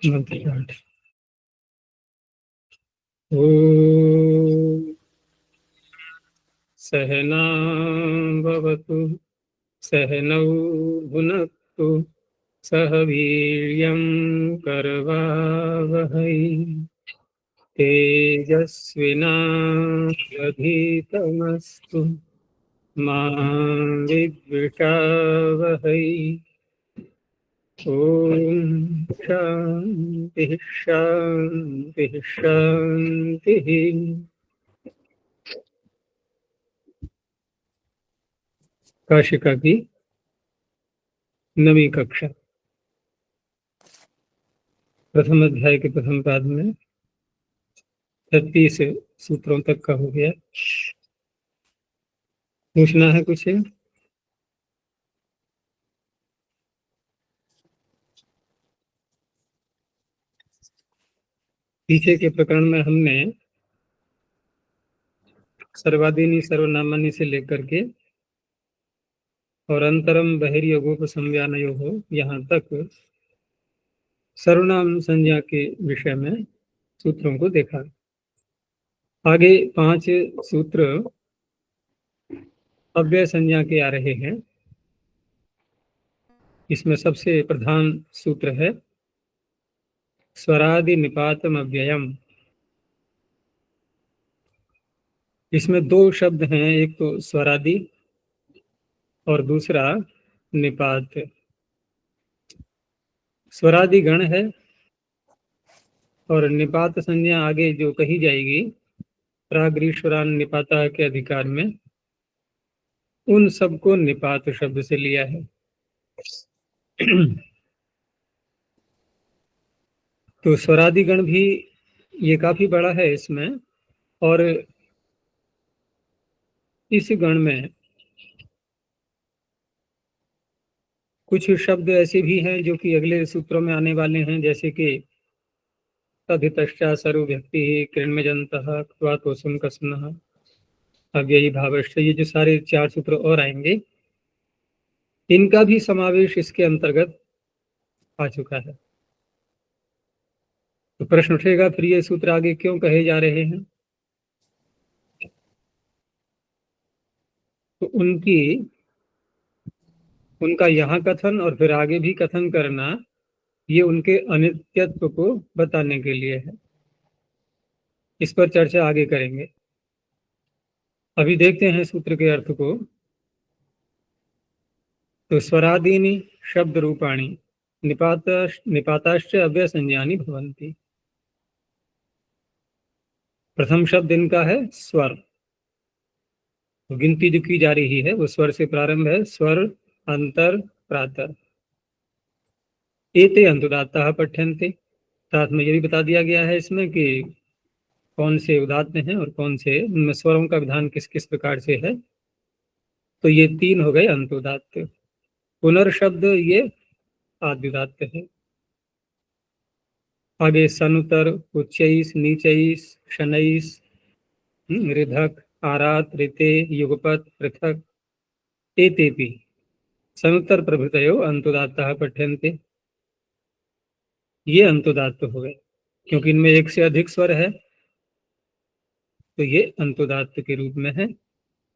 मंत्र पाठ। ॐ सहना भवतु सहनौ भुनक्तु सह वीर्यं करवावहै तेजस्विनावधीतमस्तु मा विद्विषावहै। ओम शांति शांति शांति। काशिका की 9वीं कक्षा प्रथम अध्याय के प्रथम पाद में 36 सूत्रों तक का हो गया। पूछना है कुछ? पीछे के प्रकरण में हमने सर्वादीनी सर्वनामानी से लेकर के और अंतरम बहिर्योगोप संज्ञानयो हो यहाँ तक सर्वनाम संज्ञा के विषय में सूत्रों को देखा। आगे 5 सूत्र अव्यय संज्ञा के आ रहे हैं। इसमें सबसे प्रधान सूत्र है स्वरादि निपातम अव्ययम। इसमें 2 शब्द हैं, एक तो स्वरादि और दूसरा निपात। स्वरादि गण है और निपात संज्ञा आगे जो कही जाएगी प्राग्रीश्वरान निपाता के अधिकार में, उन सबको निपात शब्द से लिया है। तो स्वरादि गण भी ये काफी बड़ा है इसमें, और इस गण में कुछ शब्द ऐसे भी हैं जो कि अगले सूत्रों में आने वाले हैं, जैसे कि तदितश्चा सर्व व्यक्ति कृण्मजन्तः क्वातोसम कसनः अव्ययी भावश्च। ये जो सारे 4 सूत्र और आएंगे, इनका भी समावेश इसके अंतर्गत आ चुका है। तो प्रश्न उठेगा फिर ये सूत्र आगे क्यों कहे जा रहे हैं? तो उनका यहाँ कथन और फिर आगे भी कथन करना, ये उनके अनित्यत्व को बताने के लिए है। इस पर चर्चा आगे करेंगे। अभी देखते हैं सूत्र के अर्थ को। तो स्वरादीनि शब्द रूपाणी निपाताश्च अव्यय संज्ञानी भवन्ति। प्रथम शब्द इनका है स्वर। तो गिनती जो की जा रही है वो स्वर से प्रारंभ है। स्वर अंतर प्रातर एते अनुदात्तः पठ्यन्ते। साथ में ये भी बता दिया गया है इसमें कि कौन से उदात्त हैं और कौन से, उनमें स्वरों का विधान किस किस प्रकार से है। तो ये 3 हो गए अंतोदात्त। पुनर्शब्द ये आद्युदात्त है। आगे सनुतर उच्चैस नीचैस शनैस ऋधक आरात ऋते युगपत पृथक एतेपि सनुत्तर प्रभृतयो अंतोदात्तः पठ्यन्ते। ये अंतोदात्त हो गए क्योंकि इनमें एक से अधिक स्वर है, तो ये अंतोदात्त के रूप में है।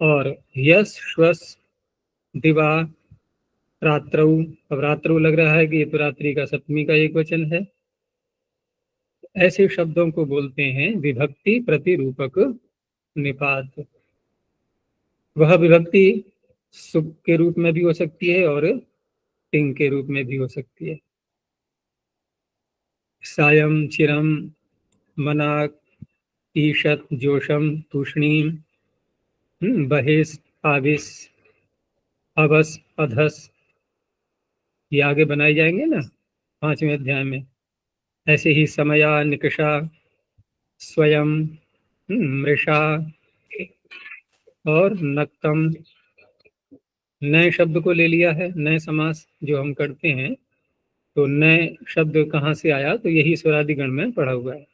और यस श्वस दिवा रात्रौ, अब रात्रौ लग रहा है कि ये तो रात्रि का सप्तमी का एक वचन है। ऐसे शब्दों को बोलते हैं विभक्ति प्रतिरूपक निपात। वह विभक्ति सुख के रूप में भी हो सकती है और तिंग के रूप में भी हो सकती है। सायं चिरम मनाक ईशत जोशम तूष्णीम बहिस आविस अवस अधस, ये आगे बनाए जाएंगे ना 5वें अध्याय में। ऐसे ही समया निकषा स्वयं मृषा और नक्तम। नए शब्द को ले लिया है, नए समास जो हम करते हैं। तो नए शब्द कहाँ से आया? तो यही स्वरादि गण में पढ़ा हुआ है।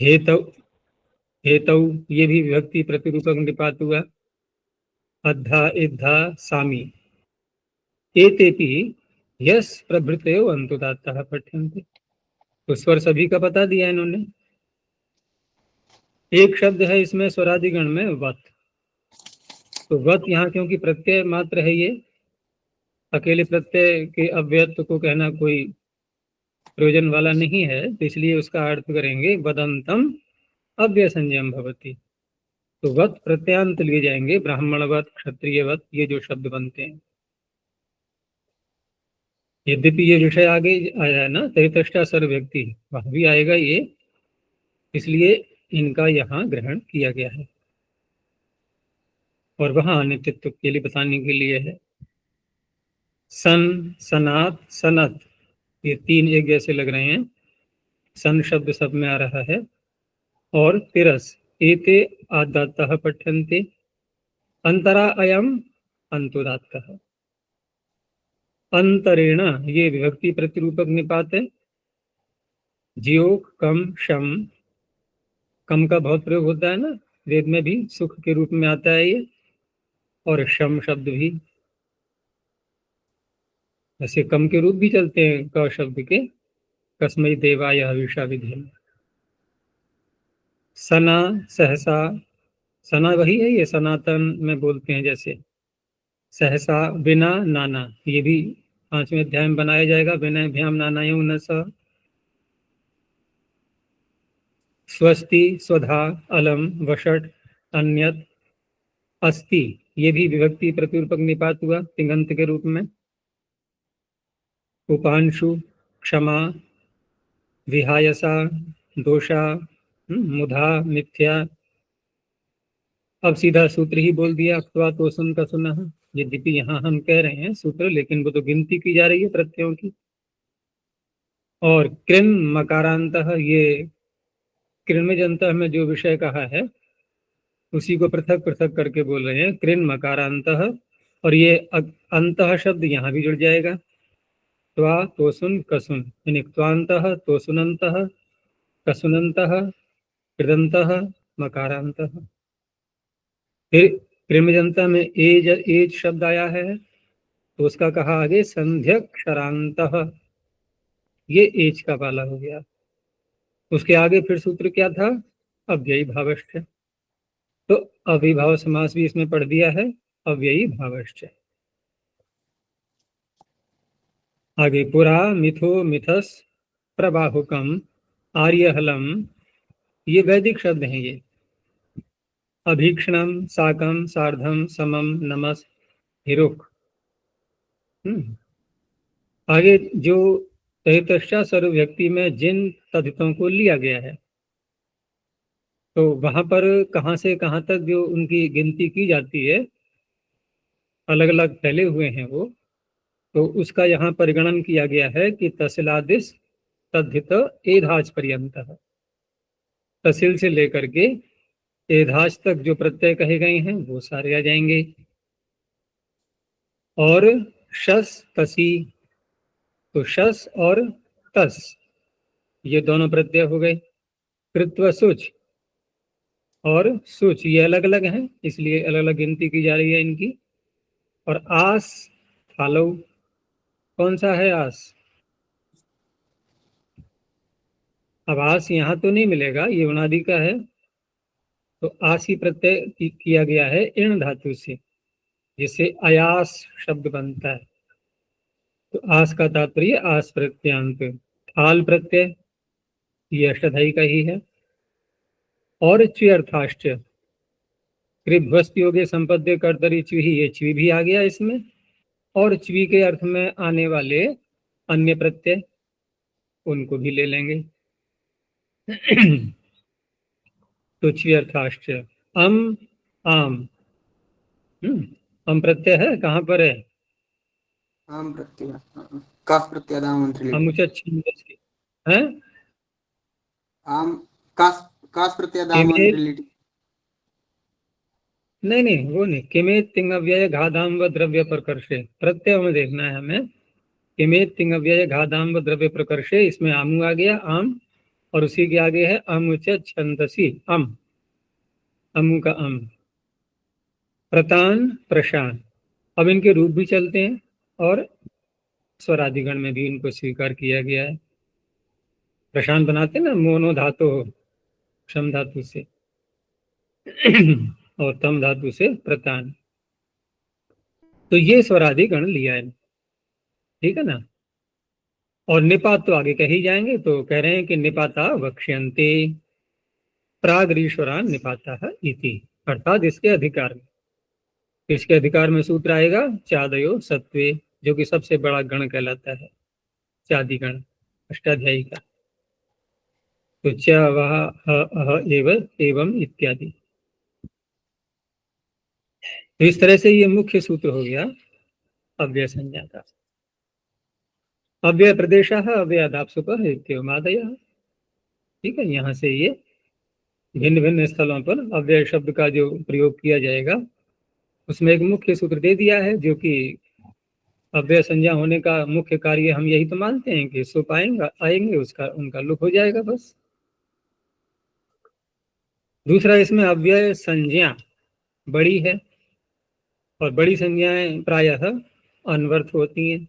हेतौ, हेतौ ये भी विभक्ति प्रतिरूपक निपात हुआ। अद्धा इद्धा सामी एतेपि यस प्रभृतयो अंतुदात्तः पठ्यन्ते। तो स्वर सभी का बता दिया इन्होंने। एक शब्द है इसमें स्वरादिगण में वत। तो वत यहाँ क्योंकि प्रत्यय मात्र है, ये अकेले प्रत्यय के अव्ययत्व को कहना कोई प्रयोजन वाला नहीं है, तो इसलिए उसका अर्थ करेंगे वदंतम अव्यय संज्ञम भवति। तो वत प्रत्यांत लिए जाएंगे, ब्राह्मणवत, क्षत्रियवत, ये जो शब्द बनते हैं। यद्यपि ये विषय आगे आया है ना, तैतष्टा सर्व व्यक्ति, वहां भी आएगा ये, इसलिए इनका यहाँ ग्रहण किया गया है। और वहां अनित्यत्व के लिए बताने के लिए है। सन, सनात, सनत, ये तीन एक जैसे लग रहे हैं, सन शब्द सब में आ रहा है। और तिरस, एते आदात्तः पठ्यन्ते, अंतरा अयम अंतोदात्तः। अंतरेण, ये विभक्ति प्रतिरूपक निपात है। ज्योग, कम, शम, कम का बहुत प्रयोग होता है ना, वेद में भी सुख के रूप में आता है ये। और शम शब्द भी, ऐसे कम के रूप भी चलते हैं क शब्द के, कस्मै देवाय हविषा विधेम। सना, सहसा, सना वही है, ये सनातन में बोलते हैं जैसे। सहसा, बिना, नाना, ये भी 5वें अध्याय में बनाया जाएगा। विनय भ्याम नाना न स। स्वस्ति, स्वधा, अलम, वषट, अन्यत, अस्ति, ये भी विभक्ति प्रतिरूपक निपात हुआ तिङन्त के रूप में। उपांशु, क्षमा, विहायसा, दोषा, मुधा, मिथ्या। अब सीधा सूत्र ही बोल दिया, अक्त्वा तोषण का सुना। यद्यपि यहाँ हम कह रहे हैं सूत्र, लेकिन वो तो गिनती की जा रही है प्रत्ययों की। और कृन मकारांतः, ये कृन्मजंतः में जो विषय कहा है उसी को पृथक पृथक करके बोल रहे हैं, कृन मकारांतः। और ये अंतः शब्द यहाँ भी जुड़ जाएगा, त्वा तोसुन कसुन, यानी त्वांतः तोसुनंतः कसुनंतः कृदंतः मकारांतः। फिर कृमजंता में एज एज शब्द आया है, तो उसका कहा आगे संध्यक्षरांतः, ये एज का वाला हो गया। उसके आगे फिर सूत्र क्या था, अव्ययी भावश्च। तो अविभाव समास भी इसमें पढ़ दिया है, अव्ययी भावश्च। आगे पुरा, मिथो, मिथस, प्रबाहुकम, आर्यहलम, ये वैदिक शब्द हैं ये। अभीक्षणम, साकम, सार्धम, समम, नमस, हिरुक। आगे जो तैतष्टा सर्व व्यक्ति में जिन तद्धितों को लिया गया है, तो वहां पर कहाँ से कहाँ तक जो उनकी गिनती की जाती है, अलग अलग फैले हुए हैं वो, तो उसका यहाँ परिगणन किया गया है कि तहसीलादिश तद्धित एधाज पर्यंत, तहसील से लेकर के एधाज तक जो प्रत्यय कहे गए हैं वो सारे आ जाएंगे। और शस, तसी, तो शस और तस, ये दोनों प्रत्यय हो गए। कृत्व, सुच और सुच, ये अलग अलग हैं, इसलिए अलग अलग गिनती की जा रही है इनकी। और आस, थालो, कौन सा है आस? अब आस यहाँ तो नहीं मिलेगा, ये उनादि का है, तो आसी प्रत्यय किया गया है इण धातु से, जिससे अयास शब्द बनता है। तो आस का तात्पर्य आस प्रत्यांत। थाल प्रत्यय, ये अष्टाध्यायी का ही है। और च्यर्थाश्च, कृभ्वस्त योगे संपद्य कर्तरी च्वी, ये च्वी भी आ गया इसमें। और च्वी के अर्थ में आने वाले अन्य प्रत्यय, उनको भी ले लेंगे। तो च्यर्थाश्च, अम, आम, अम प्रत्यय है, कहाँ पर है? आम प्रत्यय, काफ प्रत्यय अमुचत छंदसि है। आम, काफ प्रत्यय किमेत, नहीं नहीं वो नहीं, किमेत तिंग अव्यय घाधाम व द्रव्य प्रकर्षे, प्रत्यय में देखना है हमें। किमेत तिंग अव्यय घाधाम व द्रव्य प्रकर्षे, इसमें आमु आ गया, आम, और उसी के आगे है अमुचत छंदसि, अम, अमु का अम। प्रतान, प्रशान, अब इनके रूप भी चलते हैं और स्वरादिगण में भी इनको स्वीकार किया गया है। प्रशांत बनाते ना मोनो धातु क्षम धातु से और तम धातु से प्रतान, तो ये स्वरादिगण लिया है, ठीक है ना। और निपात तो आगे कह ही जाएंगे, तो कह रहे हैं कि निपाता वक्ष्यन्ते प्राग्रीश्वरान निपाता इति, अर्थात इसके अधिकार में। इसके अधिकार में सूत्र आएगा चादयो सत्वे, जो कि सबसे बड़ा गण कहलाता है, चादी गण अष्टाध्यायी का। तो च वह एवं इत्यादि। तो इस तरह से ये मुख्य सूत्र हो गया अव्यय संज्ञा का। अव्यय प्रदेश अव्ययादाप्सुकः इत्येवमादयः, ठीक है। यहाँ से ये भिन्न भिन्न स्थलों पर अव्यय शब्द का जो प्रयोग किया जाएगा उसमें एक मुख्य सूत्र दे दिया है, जो कि अव्यय संज्ञा होने का मुख्य कार्य हम यही तो मानते हैं कि सो पाएंगे आएंगे उसका उनका लुक हो जाएगा बस। दूसरा, इसमें अव्यय संज्ञा बड़ी है, और बड़ी संज्ञाएं प्रायः अनवर्थ होती हैं।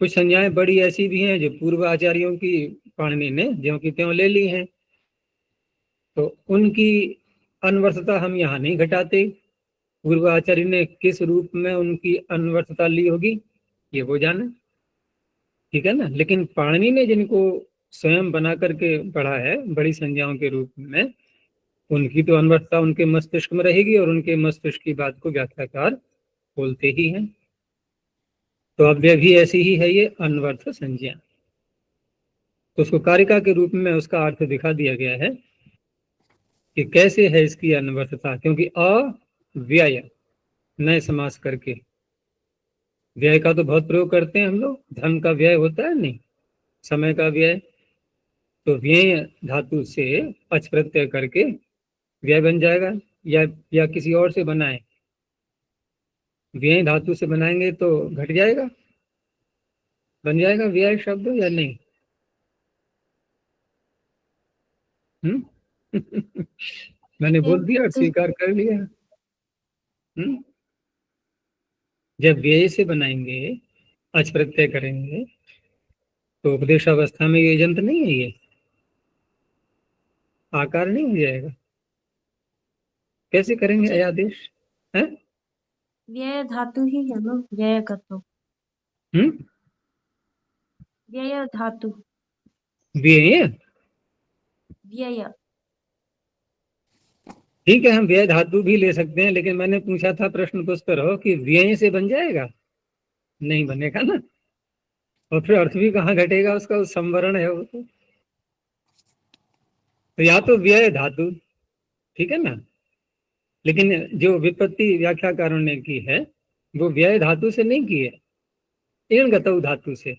कुछ संज्ञाएं बड़ी ऐसी भी हैं जो पूर्व आचार्यों की पाणिनि ने ज्यों की त्यों ले ली हैं, तो उनकी अनवर्थता हम यहाँ नहीं घटाते। पूर्व आचार्य ने किस रूप में उनकी अनवर्थता ली होगी ये वो जाने, ठीक है ना। लेकिन पाणिनि ने जिनको स्वयं बना करके पढ़ा है बड़ी संज्ञाओं के रूप में, उनकी तो अनवर्थता उनके मस्तिष्क में रहेगी, और उनके मस्तिष्क की बात को व्याख्याकार बोलते ही हैं। तो अव्यय भी ऐसी ही है, ये अनवर्थ संज्ञा। तो उसको कारिका के रूप में उसका अर्थ दिखा दिया गया है कि कैसे है इसकी अनवर्थता, क्योंकि अव्यय नए समास करके, व्यय का तो बहुत प्रयोग करते हैं हम लोग, धन का व्यय होता है नहीं, समय का व्यय, तो व्यय धातु से अच प्रत्यय करके व्यय बन जाएगा, या किसी और से बनाए, व्यय धातु से बनाएंगे तो घट जाएगा, बन जाएगा व्यय शब्द या नहीं। मैंने बोल दिया और स्वीकार कर लिया। जब व्यय से बनाएंगे अच प्रत्यय करेंगे तो उपदेशावस्था में ये यंत्र नहीं है, ये आकार नहीं हो जाएगा। कैसे करेंगे अयादेश है? व्यय धातु ही है ना, व्यय का तो व्यय धातु, व्यय व्यय। ठीक है, हम व्यय धातु भी ले सकते हैं, लेकिन मैंने पूछा था प्रश्न तो उस पर हो कि व्यय से बन जाएगा, नहीं बनेगा ना। और फिर अर्थ भी कहाँ घटेगा उसका, उस संवरण है वो तो या तो व्यय धातु, ठीक है ना। लेकिन जो विपत्ति व्याख्याकारों ने की है वो व्यय धातु से नहीं की है, एण गतौ धातु से,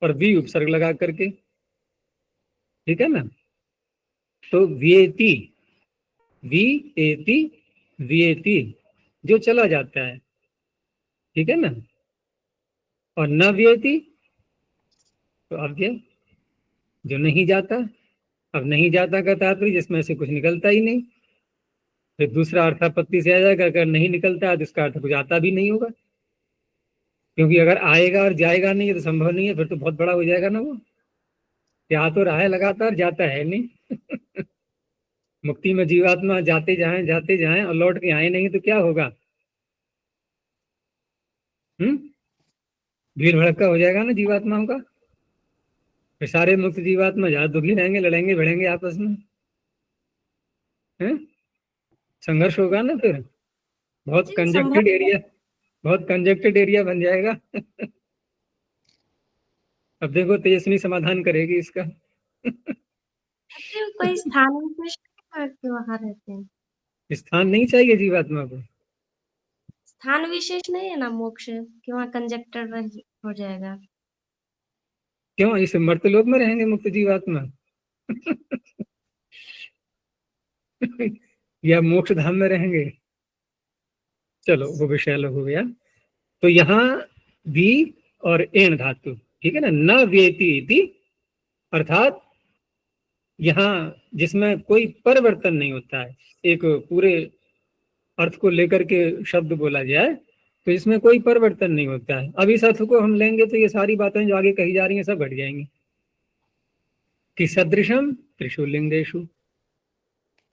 और वी उपसर्ग लगा करके, ठीक है ना। तो व्येति, वी एति व्येति, जो चला जाता है, ठीक है ना। और न व्येति तो अव्यय, जो नहीं जाता। अब नहीं जाता का तात्पर्य जिसमें से कुछ निकलता ही नहीं। फिर दूसरा अर्थापत्ति से आ जाएगा, अगर नहीं निकलता है तो इसका अर्थ कुछ आता भी नहीं होगा, क्योंकि अगर आएगा और जाएगा नहीं है तो संभव नहीं है, फिर तो बहुत बड़ा हो जाएगा ना वो। क्या तो रहा है लगातार, जाता है नहीं। मुक्ति में जीवात्मा जाते जाएं और लौट के आए नहीं तो क्या होगा? भीड़ भड़का हो जाएगा ना जीवात्माओं का। फिर सारे मुक्त जीवात्मा ज्यादा दुखी रहेंगे, लड़ेंगे भिड़ेंगे आपस में, संघर्ष होगा ना। फिर बहुत कंजेक्टेड एरिया बन जाएगा। अब देखो तेजस्वी समाधान करेगी इसका। कोई स्थान विशेष के वहां रहते हैं, स्थान नहीं चाहिए जीवात्मा को, स्थान विशेष नहीं है ना मोक्ष कि वहाँ कंजेक्टेड हो जाएगा। क्यों? इस मर्तलोक में रहेंगे मुक्त जीवात्मा या मोक्ष धाम में रहेंगे? चलो वो विषय अलग हो गया। तो यहाँ भी और एण धातु, ठीक है ना, न व्येति, अर्थात यहाँ जिसमें कोई परिवर्तन नहीं होता है, एक पूरे अर्थ को लेकर के शब्द बोला जाए तो इसमें कोई परिवर्तन नहीं होता है। अब इस अर्थ को हम लेंगे तो ये सारी बातें जो आगे कही जा रही हैं सब घट जाएंगी कि सदृशम त्रिषु लिंगेषु,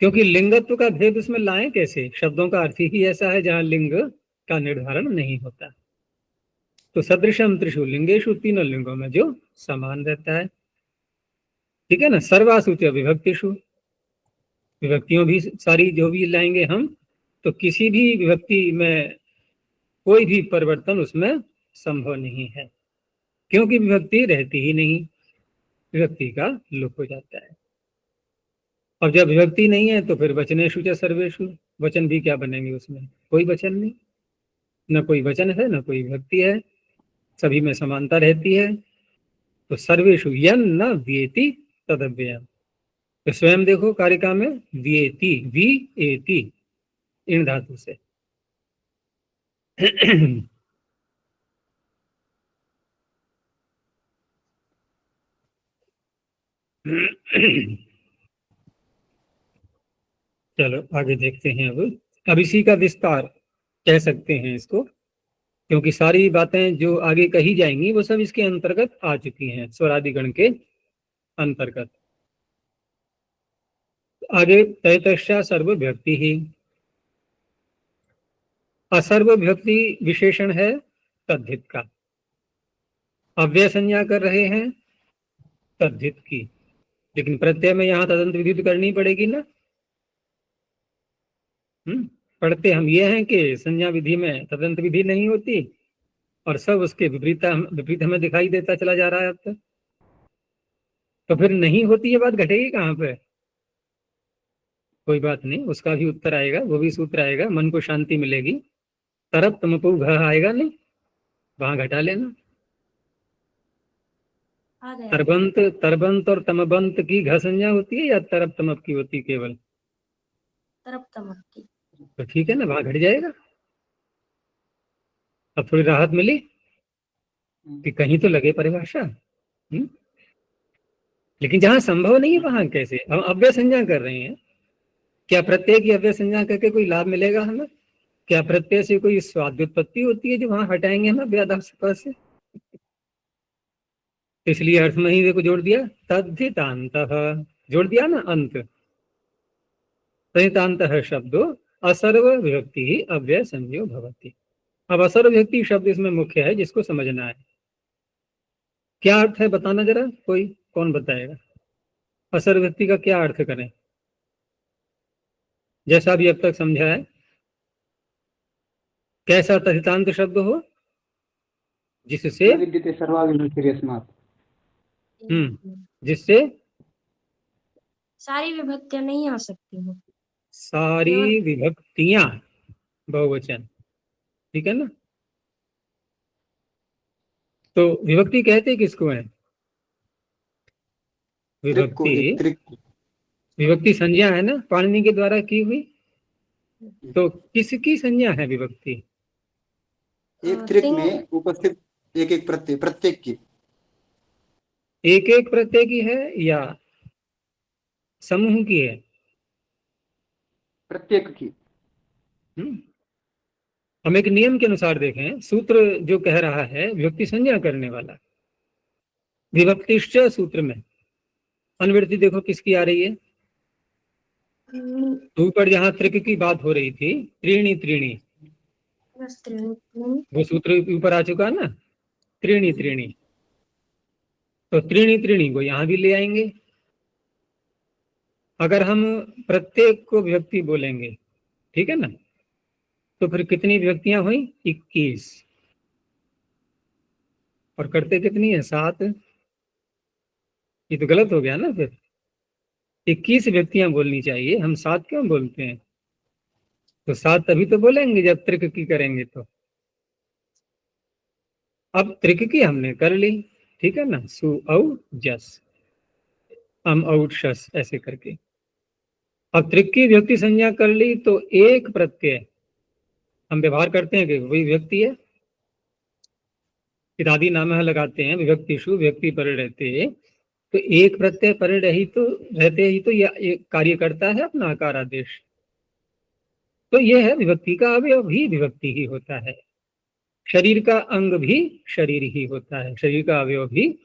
क्योंकि लिंगत्व का भेद उसमें लाएं कैसे, शब्दों का अर्थ ही ऐसा है जहां लिंग का निर्धारण नहीं होता। तो सदृशम त्रिषु लिंगेषु, तीनों लिंगों में जो समान रहता है, ठीक है ना। सर्वासु च विभक्तिषु, विभक्तियों भी सारी जो भी लाएंगे हम, तो किसी भी विभक्ति में कोई भी परिवर्तन उसमें संभव नहीं है, क्योंकि विभक्ति रहती ही नहीं, विभक्ति का लोप हो जाता है। अब जब विभक्ति नहीं है तो फिर वचनेषु च सर्वेषु, वचन भी क्या बनेंगे, उसमें कोई वचन नहीं, न कोई वचन है न कोई विभक्ति है, सभी में समानता रहती है। तो सर्वेषु यन न व्येति तदव्ययम्, तो स्वयं देखो कारिका में व्येति, वी एति, इन धातु से चलो आगे देखते हैं। अब इसी का विस्तार कह सकते हैं इसको, क्योंकि सारी बातें जो आगे कही जाएंगी वो सब इसके अंतर्गत आ चुकी हैं, स्वरादिगण के अंतर्गत। आगे तैतश्चा सर्वविभक्ति ही, असर्वविभक्ति विशेषण है तद्धित का, अव्यय संज्ञा कर रहे हैं तद्धित की, लेकिन प्रत्यय में यहाँ तदंत विधि तो करनी पड़ेगी ना। पढ़ते हम ये हैं कि संज्ञा विधि में तदंत विधि नहीं होती और सब उसके विपरीत हमें दिखाई देता चला जा रहा है अब तक। तो फिर नहीं होती ये बात घटेगी कहाँ पे? कोई बात नहीं, उसका भी उत्तर आएगा, वो भी सूत्र आएगा, मन को शांति मिलेगी। तरप तमपु घ आएगा नहीं, वहां घटा लेना। तरबंत, तरबंत और तमबंत की घ संज्ञा होती है या तरप तमप की होती है केवल? तरप तमप की। तो ठीक है ना, वहां घट जाएगा। अब थोड़ी राहत मिली कि कहीं तो लगे परिभाषा। लेकिन जहां संभव नहीं है वहां कैसे? हम अव्यय संज्ञा कर रहे हैं, क्या प्रत्यय की अव्यय संज्ञा करके कोई लाभ मिलेगा हमें? क्या प्रत्यय से कोई स्वाद्युत्पत्ति होती है जो वहां हटाएंगे हम अव्ययादास से? इसलिए अर्थ में ही देखो जोड़ दिया, तद्धितान्तः, जोड़ दिया ना अंत। तद्धितान्तः शब्दो असर्व विभक्ति ही अव्यय संज्ञो भवति। अब असर्व विभक्ति शब्द इसमें मुख्य है, जिसको समझना है। क्या अर्थ है बताना जरा, कोई कौन बताएगा? असर्व विभक्ति का क्या अर्थ करें? जैसा भी अब तक समझा है, कैसा तद्धितान्त शब्द हो जिससे जिससे सारी विभक्तियां नहीं आ सकती हैं, सारी विभक्तियां, बहुवचन, ठीक है ना। तो विभक्ति कहते किसको है? विभक्ति संज्ञा है ना, पाणिनि के द्वारा की हुई। तो किसकी संज्ञा है विभक्ति? एक त्रिक में उपस्थित एक एक प्रत्यय, प्रत्येक की, एक एक प्रत्यय की है या समूह की है? प्रत्येक की। हम एक नियम के अनुसार देखें, सूत्र जो कह रहा है विभक्ति संज्ञा करने वाला, विभक्तिश्च सूत्र में अनुवृत्ति देखो किसकी आ रही है? ऊपर जहां त्रिक की बात हो रही थी, त्रीणि त्रीणि, वो सूत्र ऊपर आ चुका ना, त्रीणि त्रीणि। तो त्रीणि त्रीणि को यहां भी ले आएंगे। अगर हम प्रत्येक को विभक्ति बोलेंगे, ठीक है ना, तो फिर कितनी विभक्तियां हुई? 21। और करते कितनी है? 7। ये तो गलत हो गया ना फिर। 21 विभक्तियां बोलनी चाहिए, हम 7 क्यों बोलते हैं? तो 7 तभी तो बोलेंगे जब त्रिक की करेंगे। तो अब त्रिक की हमने कर ली, ठीक है ना, सु औ जस, अम औ शस, ऐसे करके। अब त्रिक की विभक्ति संज्ञा कर ली तो एक प्रत्यय हम व्यवहार करते हैं कि वही विभक्ति है, इत्यादि नाम लगाते हैं, विभक्तिषु विभक्ति पर रहते। तो एक प्रत्यय पर ही तो रहते ही तो यह कार्य करता है अपना आकार आदेश। तो यह है विभक्ति का अवयव भी विभक्ति ही होता है। शरीर का अंग भी शरीर ही होता है, शरीर का अवयव भी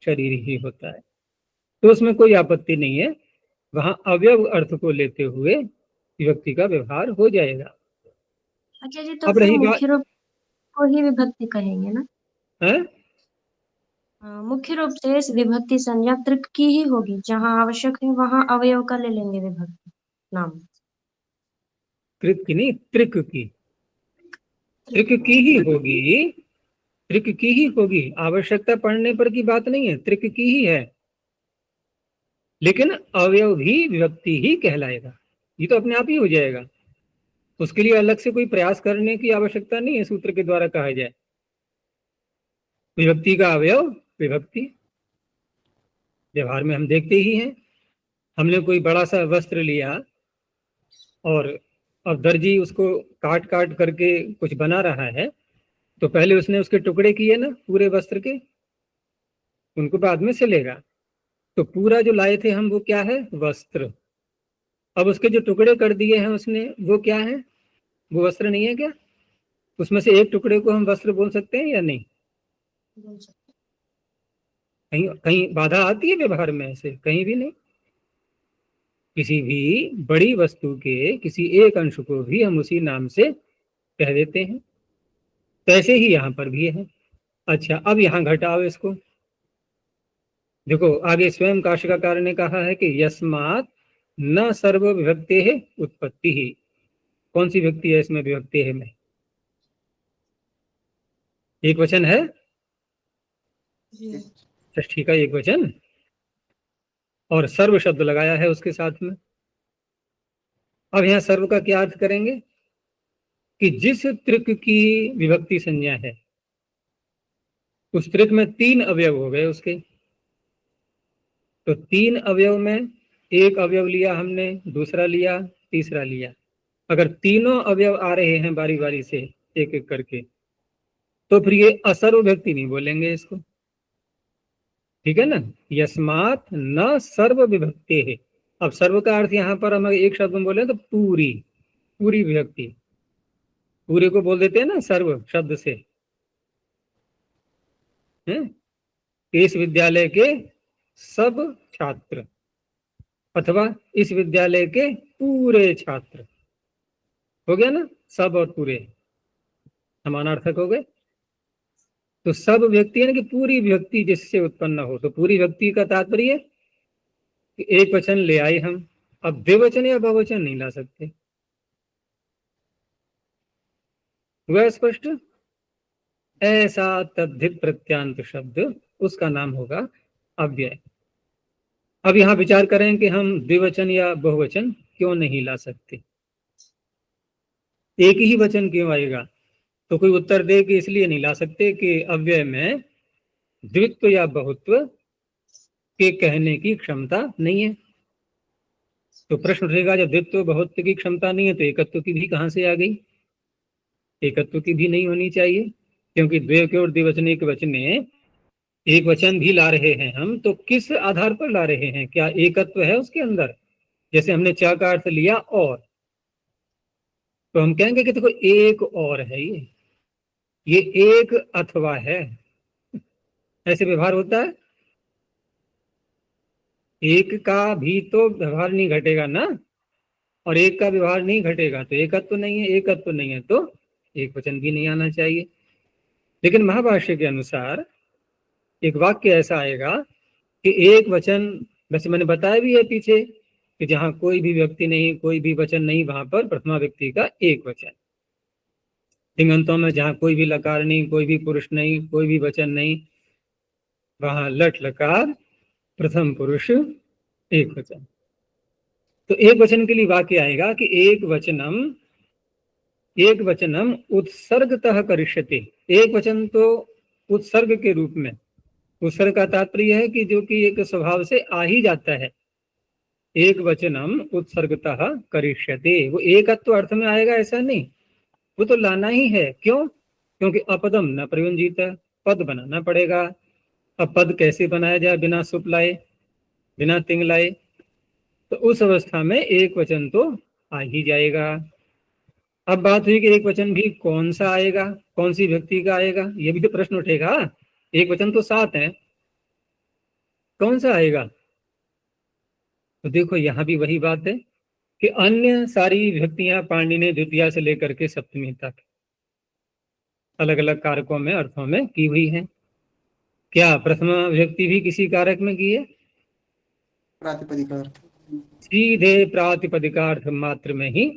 शरीर ही होता है, तो उसमें कोई आपत्ति नहीं है, वहां अवयव अर्थ को लेते हुए विभक्ति का व्यवहार हो जाएगा। अच्छा जी, तो अब फिर रही बात मुख्य रूप को ही विभक्ति कहेंगे ना? है, मुख्य रूप से इस विभक्ति संज्ञा तृक की ही होगी, जहाँ आवश्यक है वहां अवयव का ले लेंगे विभक्ति नाम। कृत की नहीं, त्रिक की, त्रिक की ही होगी, त्रिक की ही होगी, आवश्यकता पड़ने पर की बात नहीं है, त्रिक की ही है, लेकिन अवयव भी विभक्ति ही कहलाएगा, ये तो अपने आप ही हो जाएगा, उसके लिए अलग से कोई प्रयास करने की आवश्यकता नहीं है, सूत्र के द्वारा कहा जाए विभक्ति का अवयव विभक्ति। व्यवहार में हम देखते ही हैं, हमने कोई बड़ा सा वस्त्र लिया और अब दर्जी उसको काट काट करके कुछ बना रहा है, तो पहले उसने उसके टुकड़े किए ना पूरे वस्त्र के, उनको बाद में सिलेगा, तो पूरा जो लाए थे हम वो क्या है, वस्त्र। अब उसके जो टुकड़े कर दिए हैं उसने, वो क्या है, वो वस्त्र नहीं है क्या? उसमें से एक टुकड़े को हम वस्त्र बोल सकते हैं या नहीं? कहीं कहीं बाधा आती है व्यवहार में? ऐसे कहीं भी नहीं। किसी भी बड़ी वस्तु के किसी एक अंश को भी हम उसी नाम से कह देते हैं, तैसे ही यहाँ पर भी है। अच्छा, अब यहाँ घटाओ इसको, देखो आगे स्वयं काशिकाकार ने कहा है कि यस्मात् न सर्व विभक्ति है उत्पत्ति ही। कौन सी विभक्ति है इसमें? विभक्ति है में एक वचन है, षष्ठी का एक वचन, और सर्व शब्द लगाया है उसके साथ में। अब यहाँ सर्व का क्या अर्थ करेंगे कि जिस त्रिक की विभक्ति संज्ञा है उस त्रिक में तीन अवयव हो गए उसके, तो तीन अवयव में एक अवयव लिया हमने, दूसरा लिया, तीसरा लिया, अगर तीनों अवयव आ रहे हैं बारी बारी से एक एक करके, तो फिर ये असर्व विभक्ति नहीं बोलेंगे इसको, ठीक है ना। यस्मात् न सर्व विभक्ति है। अब सर्व का अर्थ यहाँ पर हम एक शब्द में बोले तो पूरी, पूरी विभक्ति, पूरे को बोल देते हैं ना सर्व शब्द से, है? इस विद्यालय के सब छात्र अथवा इस विद्यालय के पूरे छात्र, हो गया ना, सब और पूरे समानार्थक हो गए। तो सब व्यक्ति है ना कि पूरी व्यक्ति जिससे उत्पन्न हो, तो पूरी व्यक्ति का तात्पर्य कि एक वचन ले आए हम, अब द्विवचन या बहुवचन नहीं ला सकते, हुआ स्पष्ट? ऐसा तद्धित प्रत्यांत शब्द उसका नाम होगा अव्यय। अब यहां विचार करें कि हम द्विवचन या बहुवचन क्यों नहीं ला सकते, एक ही वचन क्यों आएगा? तो कोई उत्तर दे कि इसलिए नहीं ला सकते कि अव्यय में द्वित्व या बहुत्व के कहने की क्षमता नहीं है। तो प्रश्न उठेगा, जब द्वित्व बहुत्व की क्षमता नहीं है तो एकत्व की भी कहां से आ गई? एकत्व की भी नहीं होनी चाहिए, क्योंकि द्वे के और द्विवचन एक वचने एक वचन भी ला रहे हैं हम, तो किस आधार पर ला रहे हैं? क्या एकत्व है उसके अंदर? जैसे हमने चा का अर्थ लिया और, तो हम कहेंगे कि देखो एक और है, ये एक अथवा है, ऐसे व्यवहार होता है। एक का भी तो व्यवहार नहीं घटेगा ना, और एक का व्यवहार नहीं घटेगा तो एकत्व तो नहीं है, एकत्व तो नहीं है तो एक वचन भी नहीं आना चाहिए। लेकिन महाभाष्य के अनुसार एक वाक्य ऐसा आएगा कि एक वचन, वैसे मैंने बताया भी है पीछे कि जहां कोई भी व्यक्ति नहीं, कोई भी वचन नहीं, वहां पर प्रथमा व्यक्ति का एक वचन। तिङंतों में जहां कोई भी लकार नहीं, कोई भी पुरुष नहीं, कोई भी वचन नहीं, वहां लट लकार प्रथम पुरुष एक वचन। तो एक वचन के लिए वाक्य आएगा कि एक वचनम उत्सर्गतः करिष्यते। एक वचन तो उत्सर्ग के रूप में, उत्सर्ग का तात्पर्य है कि जो कि एक स्वभाव से आ ही जाता है। एक वचनम उत्सर्गतः करिष्यते, वो एकत्व अर्थ में आएगा ऐसा नहीं, वो तो लाना ही है। क्यों? क्योंकि अपदम न प्रयुंजीत, पद बनाना पड़ेगा। अब पद कैसे बनाया जाए बिना सुप लाए, बिना तिंग लाए? तो उस अवस्था में एक वचन तो आ ही जाएगा। अब बात हुई कि एक वचन भी कौन सा आएगा, कौन सी व्यक्ति का आएगा, ये भी तो प्रश्न उठेगा। एक वचन तो 7 है, कौन सा आएगा? तो देखो यहाँ भी वही बात है कि अन्य सारी विभक्तियां पाणिनि ने द्वितीया से लेकर के सप्तमी तक अलग अलग कारकों में, अर्थों में की हुई है। क्या प्रथमा विभक्ति भी किसी कारक में की है? प्रातिपदिकार्थ। सीधे प्रातिपदिकार्थ मात्र में ही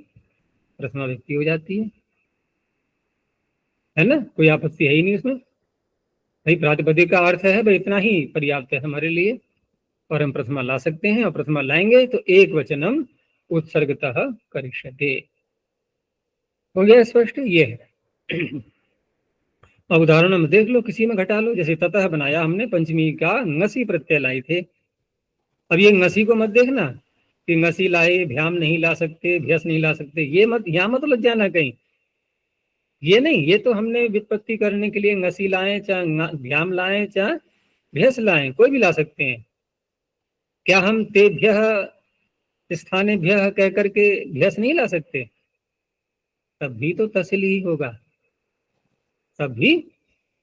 प्रथमा विभक्ति हो जाती है ना? कोई आपत्ति है ही नहीं उसमें। भाई प्रातिपदिक का अर्थ है भाई इतना ही पर्याप्त है हमारे लिए, और हम प्रथमा ला सकते हैं, और प्रथमा लाएंगे तो एक वचनम उत्सर्गतः करिष्यते। हो गया स्पष्ट? ये है। अब उदाहरण हम देख लो, किसी में घटा लो। जैसे ततः बनाया हमने, पंचमी का ngसी प्रत्यय लाए थे। अब ये ngसी को मत देखना कि ngसी लाए, भ्याम नहीं ला सकते, भ्यस नहीं ला सकते, ये मत, यहां मत लग जाना कहीं। ये नहीं, ये तो हमने व्युत्पत्ति करने के लिए ngसी लाए, चाहे भ्याम लाए, चाहे भ्यस लाए, कोई भी ला सकते हैं। क्या हम तेभ्यः स्थानेभ्यः कह करके भ्यस नहीं ला सकते? तब भी तो तसिल ही होगा, तब भी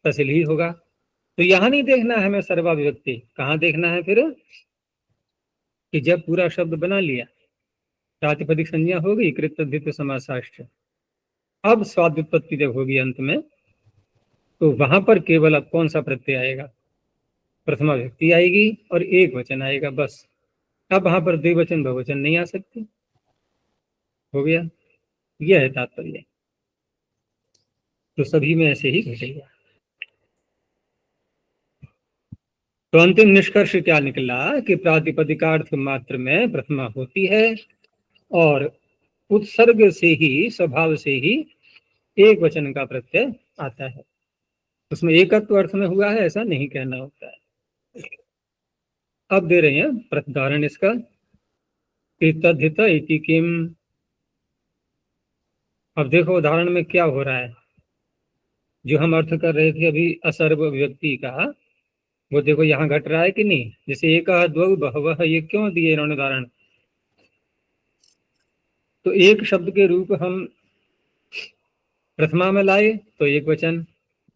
तसिल ही होगा। तो यहां नहीं देखना है हमें सर्वा विभक्ति, कहाँ देखना है फिर? कि जब पूरा शब्द बना लिया, प्रातिपदिक संज्ञा हो गई, कृत तद्धित समासाश्च, अब स्वादुत्पत्ति जब होगी अंत में, तो वहां पर केवल अब कौन सा प्रत्यय आएगा? प्रथमा विभक्ति आएगी और एक वचन आएगा, बस। अब वहां पर द्विवचन बहुवचन नहीं आ सकते। हो गया, यह है तात्पर्य। तो सभी में ऐसे ही घटेगा। तो अंतिम निष्कर्ष क्या निकला कि प्रातिपदिकार्थ मात्र में प्रथमा होती है, और उत्सर्ग से ही, स्वभाव से ही एक वचन का प्रत्यय आता है। उसमें एकत्व अर्थ में हुआ है ऐसा नहीं कहना होता है। अब दे रहे हैं प्रत्युदाहरण इसका। तद्धित इति किम। अब देखो उदाहरण में क्या हो रहा है। जो हम अर्थ कर रहे थे अभी असर्व व्यक्ति का, वो देखो यहाँ घट रहा है कि नहीं? जैसे एक द्वौ बहवः, ये क्यों दिए इन्होंने उदाहरण? तो एक शब्द के रूप हम प्रथमा में लाए तो एक वचन,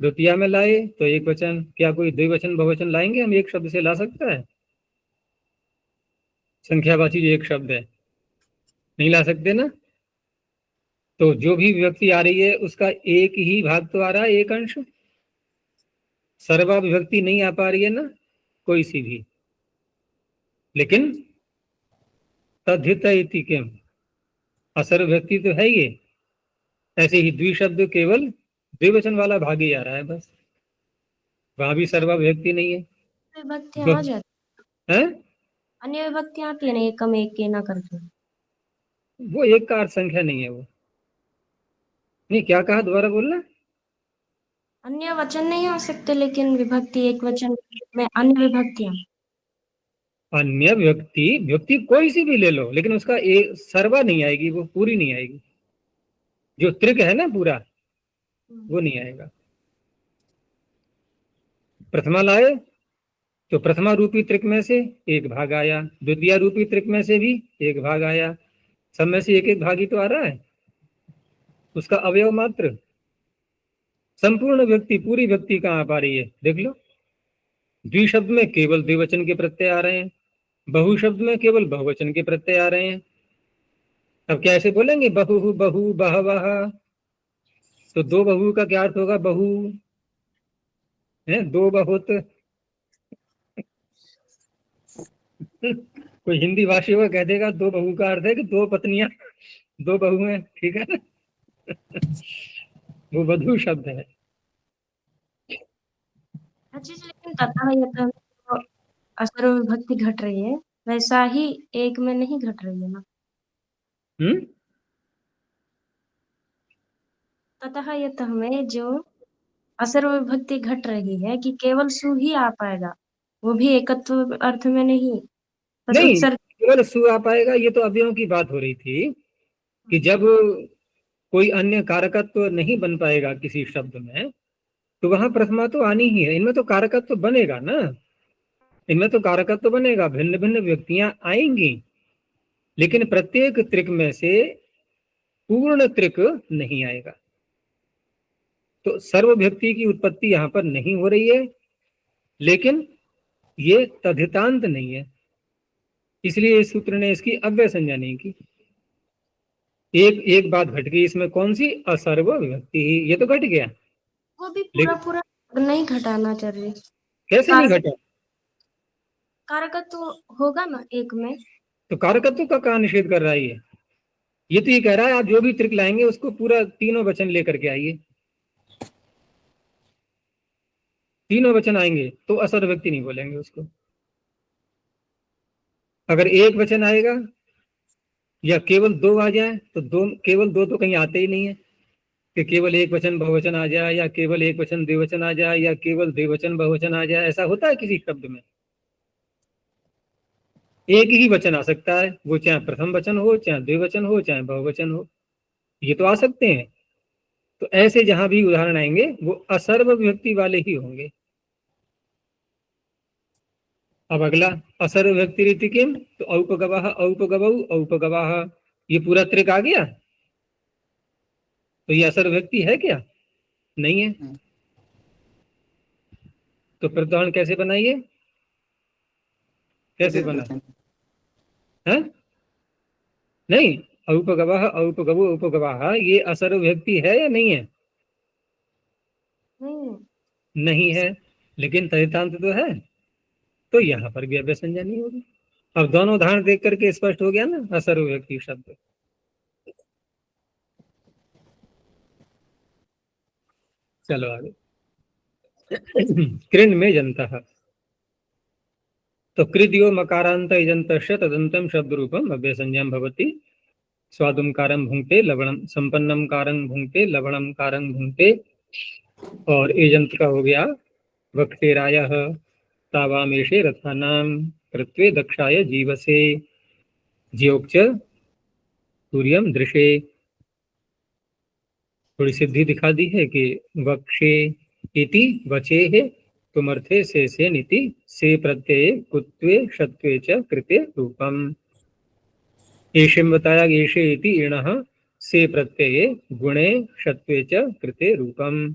द्वितीया में लाए तो एक वचन। क्या कोई द्विवचन बहुवचन लाएंगे हम एक शब्द से? ला सकता है? संख्यावाची जो एक शब्द है, नहीं ला सकते ना। तो जो भी विभक्ति आ रही है उसका एक ही भाग तो आ रहा है, एक अंश। सर्वा विभक्ति नहीं आ पा रही है ना कोई सी भी। लेकिन तद्धित इति किम, असर्व विभक्ति तो है ये। ऐसे ही द्विशब्द केवल द्विवचन वाला भाग ही आ रहा है बस, वहां भी सर्वा विभक्ति नहीं है। विभक्तियां आ जाती है? अन्य विभक्तियां आती है ना, एकम एक के ना करके। वो एक का अर्थ संख्या नहीं है वो। नहीं, क्या कहा, दोबारा बोलना। अन्य वचन नहीं आ सकते, लेकिन विभक्ति एक वचन में अन्य विभक्तियां। अन्य व्यक्ति, व्यक्ति कोई सी भी ले लो, लेकिन उसका एक सर्वा नहीं आएगी, वो पूरी नहीं आएगी। जो त्रिक है ना पूरा, वो नहीं आएगा। प्रथमा लाए तो प्रथमा रूपी त्रिक में से एक भाग आया, द्वितीय रूपी त्रिक में से भी एक भाग आया, सब में से एक एक भाग ही तो आ रहा है। उसका अवयव मात्र। संपूर्ण व्यक्ति, पूरी व्यक्ति कहाँ आ पा रही है? देख लो। द्विशब्द में केवल द्विवचन के प्रत्यय आ रहे हैं, बहुशब्द में केवल बहुवचन के प्रत्यय आ रहे हैं। अब क्या ऐसे बोलेंगे बहु बहु बहवह? तो दो बहु का क्या अर्थ होगा? बहु है, दो बहुत। कोई हिंदी भाषी हुआ कह देगा दो बहू का अर्थ है कि दो पत्नियां, दो बहू हैं, ठीक है ना। वो वधु शब्द है। अच्छा जी, लेकिन तथा यथा में तो असर्व विभक्ति घट रही है, वैसा ही एक में नहीं घट रही है ना। हम्म। तथा यथा में जो असर्व विभक्ति घट रही है कि केवल सु ही आ पाएगा, वो भी एकत्व अर्थ में नहीं, बस नहीं, उत्सर्ग। केवल सु आ पाएगा, ये तो अवयवों की बात हो रही थी कि जब कोई अन्य कारकत्व नहीं बन पाएगा किसी शब्द में, तो वहां प्रथमा तो आनी ही है। इनमें तो कारकत्व बनेगा ना, इनमें तो कारकत्व बनेगा, भिन्न भिन्न व्यक्तियां आएंगी, लेकिन प्रत्येक त्रिक में से पूर्ण त्रिक नहीं आएगा। तो सर्वभक्ति की उत्पत्ति यहां पर नहीं हो रही है, लेकिन ये तद्धितांत नहीं है, इसलिए इस सूत्र ने इसकी अव्यय संज्ञा नहीं की। एक एक बात घट गई इसमें, कौन सी? असर्व विभक्ति ही, ये तो घट गया। वो भी पूरा पूरा नहीं घटाना चाहिए। कैसे नहीं घटा? कारकत्व होगा ना एक में। तो कारकत्व का कहाँ निषेध कर रहा है ये तो ये कह रहा है आप जो भी त्रिक लाएंगे उसको पूरा तीनों वचन लेकर के आइए। तीनों वचन आएंगे तो असर व्यक्ति नहीं बोलेंगे उसको। अगर एक वचन आएगा या केवल दो आ जाए तो दो, केवल दो तो कहीं आते ही नहीं है कि केवल एक वचन बहुवचन आ जाए, या केवल एक वचन द्विवचन आ जाए, या केवल द्विवचन बहुवचन आ जाए। ऐसा होता है किसी शब्द में? एक ही वचन आ सकता है, वो चाहे प्रथम वचन हो, चाहे द्विवचन हो, चाहे बहुवचन हो, ये तो आ सकते हैं। तो ऐसे जहां भी उदाहरण आएंगे वो असर्व विभक्ति वाले ही होंगे। अब अगला असर्व विभक्ति रीति किम, तो औपगवाह, औपगवौ, औपगवाह, ये पूरा त्रिक आ गया। तो ये असर्व विभक्ति है क्या? नहीं है। तो प्रत्युदाहरण कैसे बनाइए? कैसे बना है? नहीं, औपगवाह, औपगवौ, औपगवाह, ये असर्व विभक्ति है या नहीं है? नहीं है, लेकिन तदितांत तो है, तो यहाँ पर भी अव्यय संज्ञा नहीं होगी। अब दोनों उदाहरण देख करके स्पष्ट हो गया ना असर्व विभक्ति शब्द। चलो आगे। कृन में जंतः, तो कृद्यो मकारांत इजंतस्य तदंतम शब्द रूपम अव्यय संज्ञाम भवति। स्वादुम कारं भुंक्ते लवणम, संपन्नम कारं भुंक्ते लवणम कारं भुंक्ते। और एजंत का हो गया वक्तेरायः, तावामेषे रथानाम, कृत्वे दक्षाय जीवसे, ज्योक्च सूर्यम दृशे। थोड़ी सिद्धि दिखा दी है कि वक्षे इति वचे है, तुमर्थे से नीति, से प्रत्यय कुत्वे शत्वे च कृते रूपम। एषम बताया, एषे इति इणः, से प्रत्यय गुणे शत्वे च कृते रूपम।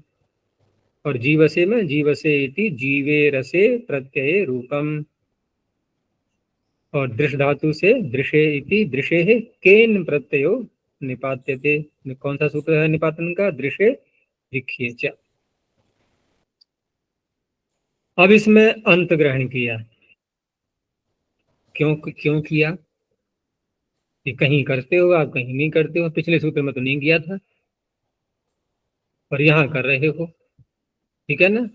और जीवसे में जीवसे इति जीवे रसे प्रत्यय रूपम। और दृश धातु से दृशे इति दृशे है केन प्रत्ययो निपात्यते। कौन सा सूत्र है निपातन का? दृशे दिखिए च। अब इसमें अंत ग्रहण किया। क्यों क्यों किया? ये कहीं करते हो आप, कहीं नहीं करते हो। पिछले सूत्र में तो नहीं किया था और यहाँ कर रहे हो, ठीक है ना?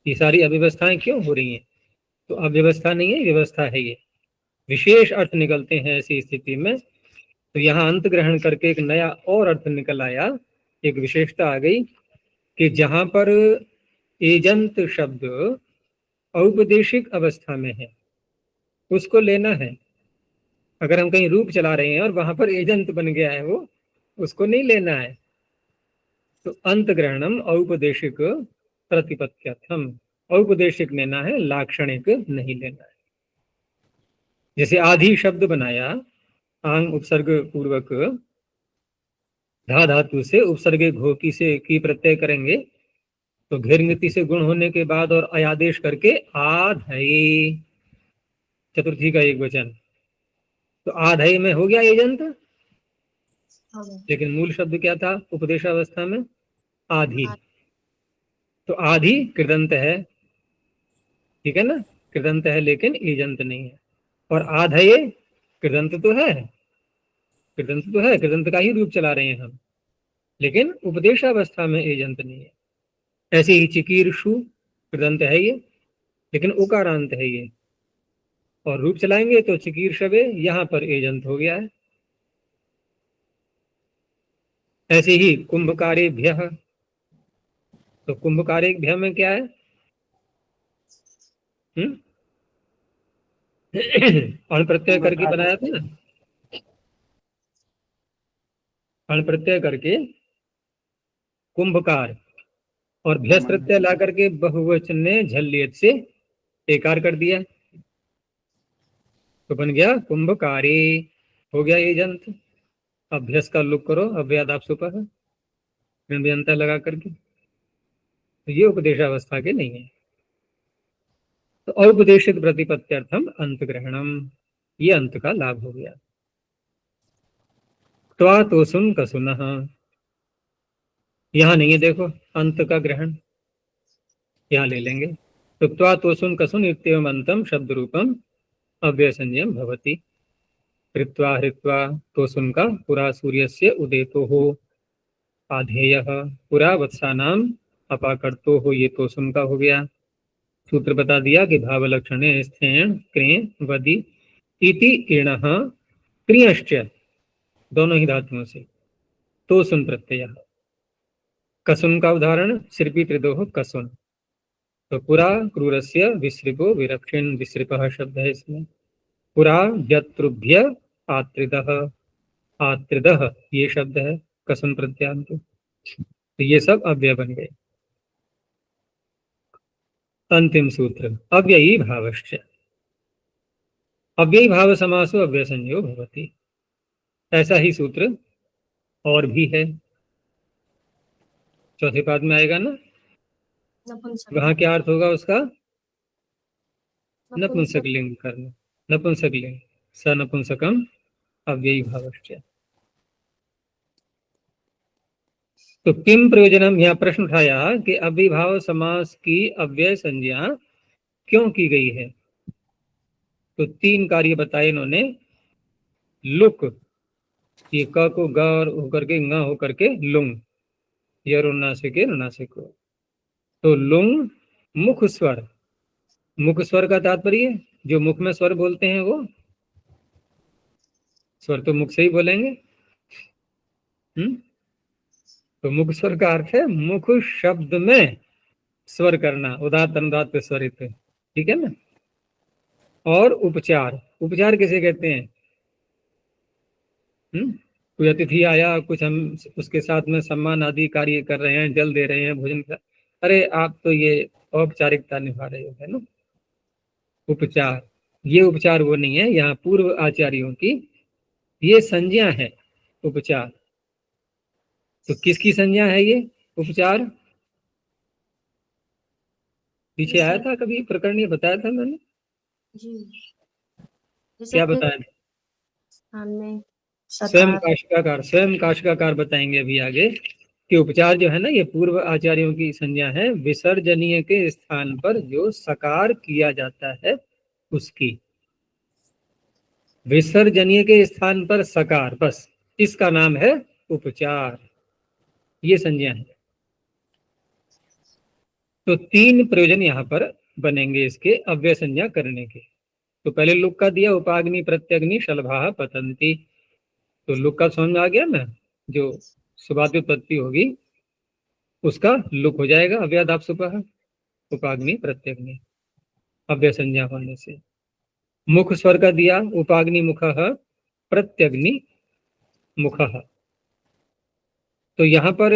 ये सारी अव्यवस्थाएं क्यों हो रही हैं? तो अव्यवस्था नहीं है, व्यवस्था है। ये विशेष अर्थ निकलते हैं ऐसी स्थिति में। तो यहाँ अंत ग्रहण करके एक नया और अर्थ निकल आया, एक विशेषता आ गई कि जहां पर एजंत शब्द औपदेशिक अवस्था में है उसको लेना है। अगर हम कहीं रूप चला रहे हैं और वहां पर एजंत बन गया है वो, उसको नहीं लेना है। तो अंत ग्रहणम औपदेशिक प्रतिपत्त्यर्थम, औपदेशिक लेना है, लाक्षणिक नहीं लेना है। जैसे आधि शब्द बनाया, आंग उपसर्ग पूर्वक धा धातु से उपसर्गे घोकी से की प्रत्यय करेंगे, तो घेरंगति से गुण होने के बाद और अयादेश करके आधई, चतुर्थी का एक वचन, तो आधई में हो गया एजंत। लेकिन मूल शब्द क्या था उपदेशावस्था में? आधि। तो आधि कृदंत है, ठीक है ना? कृदंत है लेकिन एजंत नहीं है। और आधये कृदंत तो है, कृदंत तो है, कृदंत का ही रूप चला रहे हैं हम, लेकिन उपदेशावस्था में एजंत नहीं है। ऐसे ही चिकीर्षु कृदंत है ये, लेकिन उकारांत है ये, और रूप चलाएंगे तो चिकीर्षवे, यहां पर एजंत हो गया है। ऐसे ही कुंभकारेभ्यः, तो कुंभकारेभ्यः में क्या है? अण प्रत्यय करके बनाया था ना, अण प्रत्यय करके कुंभकार, और भ्यस प्रत्यय ला करके बहुवचन ने झल्लियत से एकार कर दिया, तो बन गया कुंभकारी, हो गया एजंत। अभ्यस का लुक करो, अव्ययादाप सुपह, व्यंजनता लगा करके। तो ये उपदेशावस्था के नहीं है। तो औपदेशिक प्रतिपत्त्यर्थम अंत ग्रहणम, ये अंत का लाभ हो गया। त्वा तो सुन कसुनः, यहाँ नहीं है, देखो अंत का ग्रहण यहाँ ले लेंगे। तो त्वा तो सुन कसुन इत्येवम अंतम शब्द रूपम अव्यय संज्ञम भवति। हृत्वा हृत्वा तो सुन का पुरा सूर्यस्य उदेतो हो आधेयः, पुरा वत्सानाम अपाकर्तो हो, ये तो सुन का हो गया। सूत्र बता दिया कि भाव लक्षणे स्थेण क्रे वदि इति इणः क्रियश्च, दोनों ही धातुओं से तो सुन प्रत्यय। कसुन का उदाहरण सिरपी त्रिदोह कसुन। तो पुरा क्रूरस्य विसृपो विरक्षिण, विसृपः शब्द है इसमें। पुरा जत्रुभ्य आत्रिदः, आत्रिदः ये शब्द है कसुन प्रत्यांत। तो ये सब अव्यय बन गए। अंतिम सूत्र अव्ययी भावश्च, अव्ययी भाव समासो अव्यय संज्ञो भवति। ऐसा ही सूत्र और भी है, चौथे पाद में आएगा ना। नपुंसक वहां क्या अर्थ होगा उसका? नपुंसक लिंग करना, नपुंसक लिंग, स नपुंसकम अव्ययी भावश्च। तो किम प्रयोजनम, यहाँ प्रश्न उठाया कि अव्ययीभाव समास की अव्यय संज्ञा क्यों की गई है। तो 3 कार्य बताए इन्होंने। लुक, ये क को ग और होकर के ङ होकर के लुंग, ये रुन्नासिक रुन्नासिक को। तो लुंग मुख स्वर, मुख स्वर का तात्पर्य जो मुख में स्वर बोलते हैं वो स्वर तो मुख से ही बोलेंगे। तो मुख स्वर का अर्थ है मुख शब्द में स्वर करना, उदात्त अनुदात्त स्वरित, ठीक है ना। और उपचार, उपचार किसे कहते हैं? कोई अतिथि आया, कुछ हम उसके साथ में सम्मान आदि कार्य कर रहे हैं, जल दे रहे हैं, भोजन कर, अरे आप तो ये औपचारिकता निभा रहे हो, है ना, उपचार। ये उपचार वो नहीं है, यहाँ पूर्व आचार्यों की ये संज्ञा है उपचार। तो किसकी संज्ञा है ये उपचार? पीछे आया था कभी प्रकरण, ये बताया था मैंने जी, क्या बताया था? स्वयं काशिकाकार, स्वयं काशिकाकार बताएंगे अभी आगे कि उपचार जो है ना ये पूर्व आचार्यों की संज्ञा है। विसर्जनीय के स्थान पर जो सकार किया जाता है उसकी, विसर्जनीय के स्थान पर सकार, बस इसका नाम है उपचार, ये संज्ञा है। तो 3 प्रयोजन यहाँ पर बनेंगे इसके अव्यय संज्ञा करने के। तो पहले लुक का दिया, उपाग्नि प्रत्यग्नि शलभा पतंती। तो लुक का समझ में आ गया ना, जो सुबाद्युत्पत्ति होगी उसका लुक हो जाएगा अव्ययादाप सुपह, उपाग्नि प्रत्यग्नि अव्यय संज्ञा होने से। मुख स्वर का दिया, उपाग्नि मुखः प्रत्यग्नि मुखः। तो यहाँ पर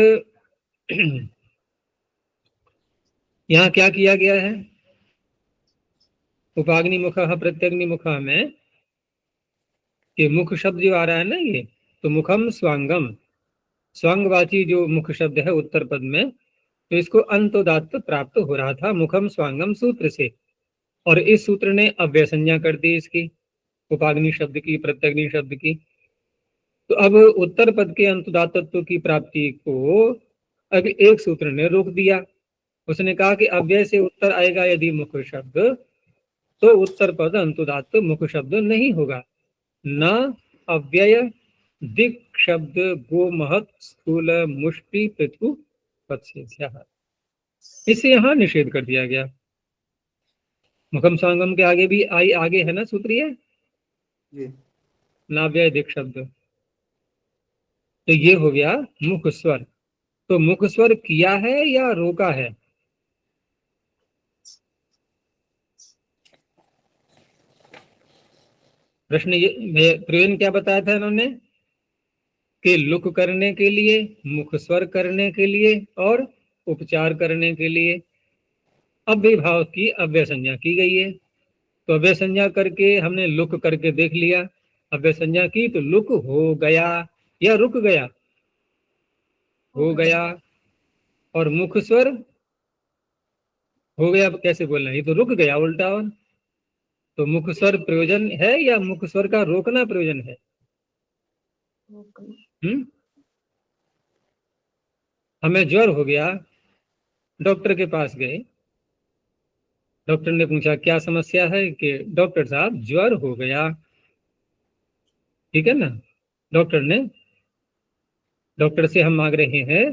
यहाँ क्या किया गया है? उपाग्नि मुखः प्रत्यग्नि मुखः में कि मुख शब्द जो आ रहा है ना ये, तो मुखम स्वांगम, स्वांगवाची जो मुख शब्द है उत्तर पद में, तो इसको अंतोदात्त प्राप्त हो रहा था मुखम स्वांगम सूत्र से, और इस सूत्र ने अव्यय संज्ञा कर दी इसकी, उपाग्नि शब्द की, प्रत्यग्नि शब्द की। तो अब उत्तर पद के अंतोदात्तत्व की प्राप्ति को अब एक सूत्र ने रोक दिया। उसने कहा कि अव्यय से उत्तर आएगा यदि मुख शब्द, तो उत्तर पद अंतोदात्त मुख शब्द नहीं होगा। न अव्यय दिक् शब्द गो महत स्थूल मुष्टि पृथु पत्सेभ्यः, इसे यहाँ निषेध कर दिया गया। मुखम स्वांगम के आगे भी आई, आगे है ना सूत्र ये, नाव्यय दिक् शब्द, तो ये हो गया मुख स्वर। तो मुख स्वर किया है या रोका है? प्रश्न ये प्रयोजन क्या बताया था इन्होंने कि लुक करने के लिए, मुख स्वर करने के लिए और उपचार करने के लिए अव्यय भाव की अव्यय संज्ञा की गई है। तो अव्यय संज्ञा करके हमने लुक करके देख लिया, अव्यय संज्ञा की तो लुक हो गया, या रुक गया, हो गया। और मुख स्वर हो गया कैसे बोलना, ये तो रुक गया उल्टा। और तो मुख स्वर प्रयोजन है या मुख स्वर का रोकना प्रयोजन है? हमें ज्वर हो गया, डॉक्टर के पास गए, डॉक्टर ने पूछा क्या समस्या है, कि डॉक्टर साहब ज्वर हो गया, ठीक है ना। डॉक्टर से हम मांग रहे हैं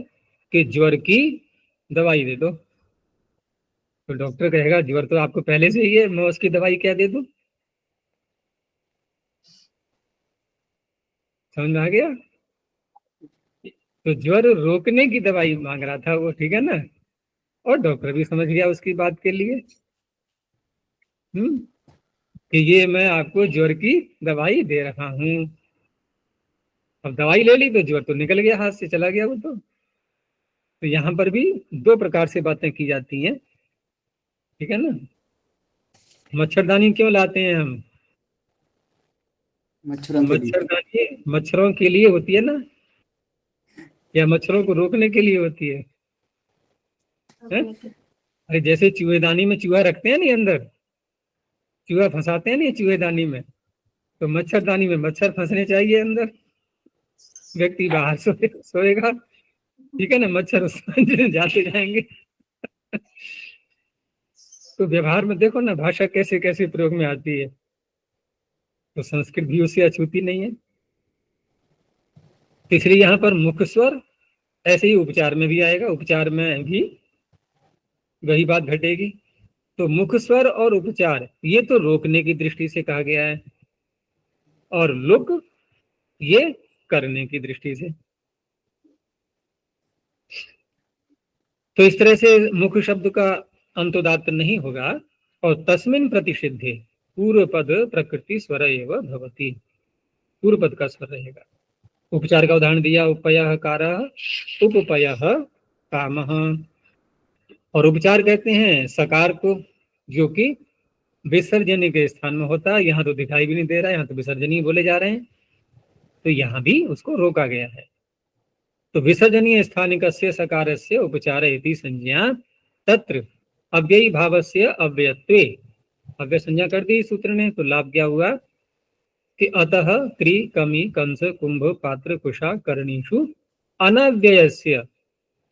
कि ज्वर की दवाई दे दो। तो डॉक्टर कहेगा ज्वर तो आपको पहले से ही है, मैं उसकी दवाई क्या दे दूं? समझ में आ गया? तो ज्वर रोकने की दवाई मांग रहा था वो, ठीक है ना। और डॉक्टर भी समझ गया उसकी बात के लिए कि ये मैं आपको ज्वर की दवाई दे रहा हूं। अब दवाई ले ली तो ज्वर तो निकल गया, हाथ से चला गया वो तो यहाँ पर भी दो प्रकार से बातें की जाती हैं, ठीक है ना। मच्छरदानी क्यों लाते हैं हम? मच्छरों के लिए। मच्छरदानी मच्छरों के लिए होती है ना, या मच्छरों को रोकने के लिए होती है? अरे जैसे चूहेदानी में चूहा रखते हैं नहीं, अंदर चूहा फंसाते हैं नहीं चूहेदानी में, तो मच्छरदानी में मच्छर फंसने चाहिए अंदर, व्यक्ति बाहर सोएगा, ठीक है ना, मच्छर उसमें जाते जाएंगे। तो व्यवहार में देखो ना, भाषा कैसे कैसे प्रयोग में आती है, तो संस्कृत भी उससे अछूती नहीं है। इसलिए यहाँ पर मुख स्वर ऐसे ही उपचार में भी आएगा, उपचार में भी वही बात घटेगी। तो मुख स्वर और उपचार ये तो रोकने की दृष्टि से कहा गया है, और लुक ये करने की दृष्टि से। तो इस तरह से मुख शब्द का अंतोदात्त नहीं होगा। और तस्मिन प्रतिषिद्धे पूर्व पद प्रकृति स्वर एव भवति, पूर्व पद का स्वर रहेगा। उपचार का उदाहरण दिया, उपयः कारः, उपपयः कामः। और उपचार कहते हैं सकार को, जो कि विसर्जनी के स्थान में होता है। यहाँ तो दिखाई भी नहीं दे रहा है, यहाँ तो विसर्जनी बोले जा रहे हैं, तो यहाँ भी उसको रोका गया है। तो विसर्जनीय स्थानिकस्य सकारस्य उपचार इति संज्ञा तत्र अव्ययी भावस्य अव्ययत्वे, अव्यय संज्ञा कर दी सूत्र ने, तो लाभ क्या हुआ कि अतः क्री कमी कंस कुंभ पात्र कुशा कर्णीषु अनव्ययस्य,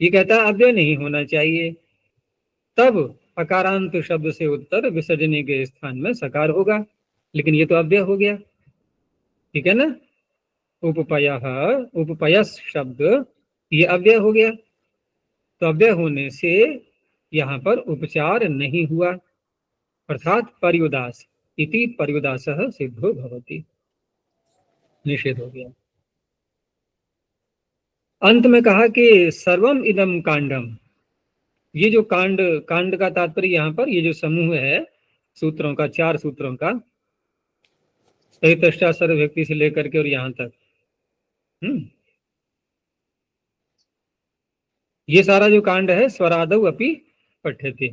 ये कहता है अव्यय नहीं होना चाहिए। तब अकारांत शब्द से उत्तर विसर्जनी के स्थान में सकार होगा, लेकिन ये तो अव्यय हो गया, ठीक है ना। उपपयः, उपपयस शब्द ये अव्यय हो गया, तो अव्यय होने से यहाँ पर उपचार नहीं हुआ, अर्थात पर्युदास इति पर्युदासः सिद्धो भवति, निषेध हो गया। अंत में कहा कि सर्वम इदम कांडम, ये जो कांड का तात्पर्य यहाँ पर ये जो समूह है सूत्रों का, 4 सूत्रों का, तष्टासर व्यक्ति से लेकर के और यहाँ तक, ये सारा जो कांड है स्वरादौ अपि पठ्यते,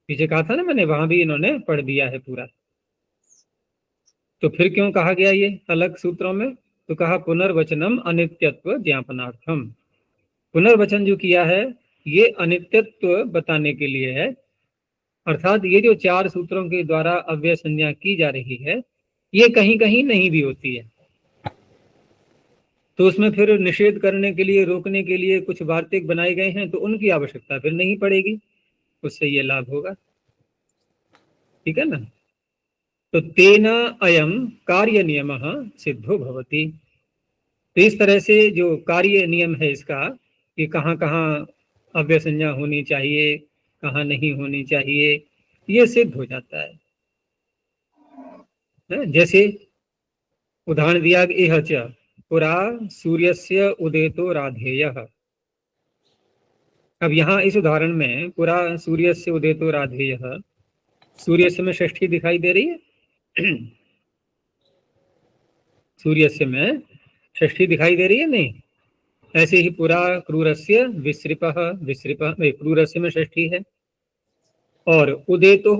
पीछे कहा था ना मैंने, वहां भी इन्होंने पढ़ दिया है पूरा। तो फिर क्यों कहा गया ये अलग सूत्रों में? तो कहा पुनर्वचनम अनित्यत्व ज्ञापनार्थम, पुनर्वचन जो किया है ये अनित्यत्व बताने के लिए है, अर्थात ये जो 4 सूत्रों के द्वारा अव्यय संज्ञा की जा रही है ये कहीं कहीं नहीं भी होती है, तो उसमें फिर निषेध करने के लिए, रोकने के लिए कुछ वार्तिक बनाए गए हैं, तो उनकी आवश्यकता फिर नहीं पड़ेगी, उससे ये लाभ होगा, ठीक है ना। तो तेन अयम कार्य नियमः सिद्धो भवति, तो इस तरह से जो कार्य नियम है इसका कि कहाँ कहाँ अव्यय संज्ञा होनी चाहिए, कहाँ नहीं होनी चाहिए, ये सिद्ध हो जाता है। जैसे उदाहरण दिया इह च पुरा सूर्यस्य उदेतो राधेयः। अब यहाँ इस उदाहरण में पुरा सूर्यस्य उदेतो राधेयः, सूर्यस्य में षष्ठी दिखाई दे रही है, सूर्यस्य में षष्ठी दिखाई दे रही है नहीं, ऐसे ही पुरा क्रूरस्य विसृपः, विसृपः क्रूरस्य में षष्ठी है, और उदेतो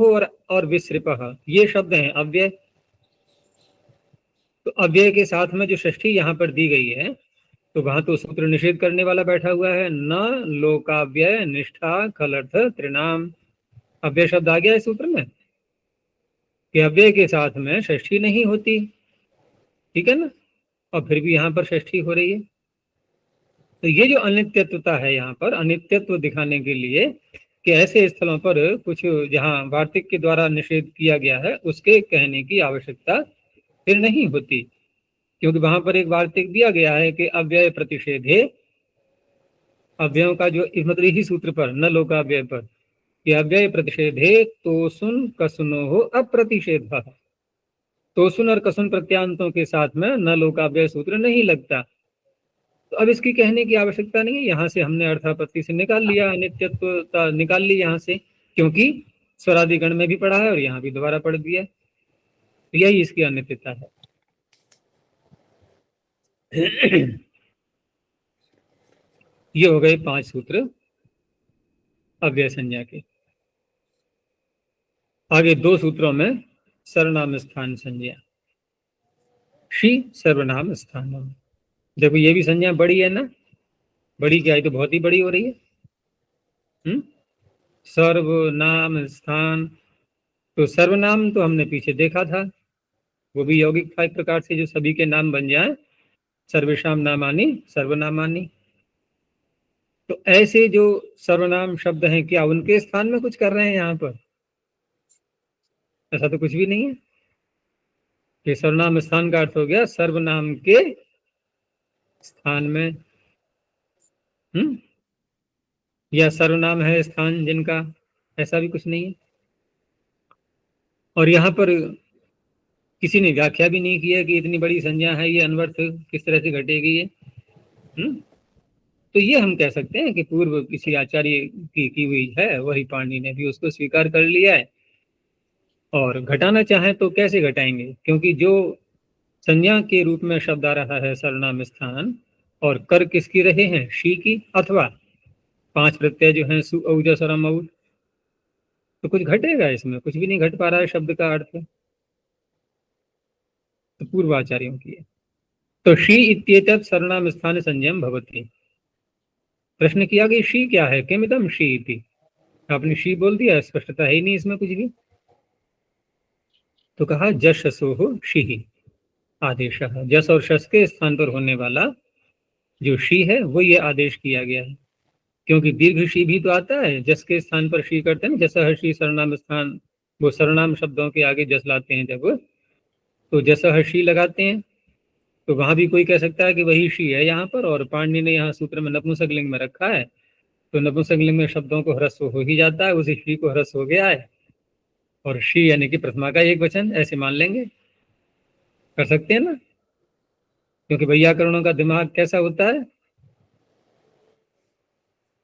और विसृपः ये शब्द हैं अव्यय, तो अव्यय के साथ में जो षष्ठी यहाँ पर दी गई है, तो वहां तो सूत्र निषेध करने वाला बैठा हुआ है, न लोकाव्यय निष्ठा खलर्थ त्रिनाम। अव्यय शब्द आ गया है सूत्र में कि अव्यय के साथ में षष्ठी नहीं होती, ठीक है ना, और फिर भी यहाँ पर षष्ठी हो रही है। तो ये जो अनित्यत्वता है, यहाँ पर अनित्यत्व दिखाने के लिए कि ऐसे स्थलों पर कुछ जहाँ वार्तिक के द्वारा निषेध किया गया है उसके कहने की आवश्यकता फिर नहीं होती, क्योंकि वहां पर एक वार्तिक दिया गया है कि अव्यय प्रतिषेधे, अव्ययों का जो मतलब यही सूत्र पर न लोकाव्यय पर कि अव्यय प्रतिषेधे तो सुन कसुनो हो अप्रतिषेध। तो सुन और कसुन प्रत्यांतों के साथ में न लोकाव्यय सूत्र नहीं लगता, तो अब इसकी कहने की आवश्यकता नहीं है। यहाँ से हमने अर्थापत्ति से निकाल लिया, अनित्यत्वता निकाल ली यहाँ से, क्योंकि स्वरादिगण में भी पढ़ा है और यहाँ भी दोबारा पढ़ दिया, तो यही इसकी अनित्यता है। ये हो गए 5 सूत्र अव्यय संज्ञा के। आगे 2 सूत्रों में सर्वनाम स्थान संज्ञा। शी सर्वनाम स्थानम। देखो ये भी संज्ञा बड़ी है ना, बड़ी क्या है, तो बहुत ही बड़ी हो रही है। सर्वनाम स्थान, तो सर्वनाम तो हमने पीछे देखा था, वो भी यौगिक था एक प्रकार से, जो सभी के नाम बन जाए, सर्वेषाम नामानि सर्वनामानि। तो ऐसे जो सर्वनाम शब्द हैं, क्या उनके स्थान में कुछ कर रहे हैं यहाँ पर? ऐसा तो कुछ भी नहीं है। कि सर्वनाम स्थान का अर्थ हो गया सर्वनाम के स्थान में, या सर्वनाम है स्थान जिनका, ऐसा भी कुछ नहीं है। और यहाँ पर किसी ने व्याख्या भी नहीं की है कि इतनी बड़ी संज्ञा है, ये अनवर्थ किस तरह से घटेगी ये। तो ये हम कह सकते हैं कि पूर्व किसी आचार्य की हुई है, वही पाणिनि ने भी उसको स्वीकार कर लिया है। और घटाना चाहे तो कैसे घटाएंगे, क्योंकि जो संज्ञा के रूप में शब्द आ रहा है सर्वनाम स्थान, और कर किसकी रहे हैं, शी की, अथवा 5 प्रत्यय जो हैं सु औजस और अमौज, तो कुछ घटेगा इसमें? कुछ भी नहीं घट पा रहा है शब्द का अर्थ, तो पूर्वाचार्यों की है। तो शी इत्येतत् सर्वनाम स्थान संज्ञम भवति। प्रश्न किया कि शी क्या है, किमिदं शी इति। आपने शी बोल दिया, स्पष्टता है ही नहीं इसमें कुछ भी। तो कहा जशसोः शी आदेश, जस और शस के स्थान पर होने वाला जो शी है वो ये आदेश किया गया है, क्योंकि दीर्घ शी भी तो आता है, जस के स्थान पर शी करते हैं, जस हर्षी सर्वनाम स्थान, वो सर्वनाम शब्दों के आगे जस लाते हैं जब, तो जस हर्षी लगाते हैं, तो वहां भी कोई कह सकता है कि वही शी है यहाँ पर, और पाणिनि ने यहाँ सूत्र में नपुंसकलिंग में रखा है, तो नपुंसकलिंग में शब्दों को ह्रस्व हो ही जाता है, उसी शी को ह्रस्व हो गया है, और शी यानी कि प्रथमा का एक वचन, ऐसे मान लेंगे, कर सकते हैं ना। क्योंकि वैयाकरणों का दिमाग कैसा होता है,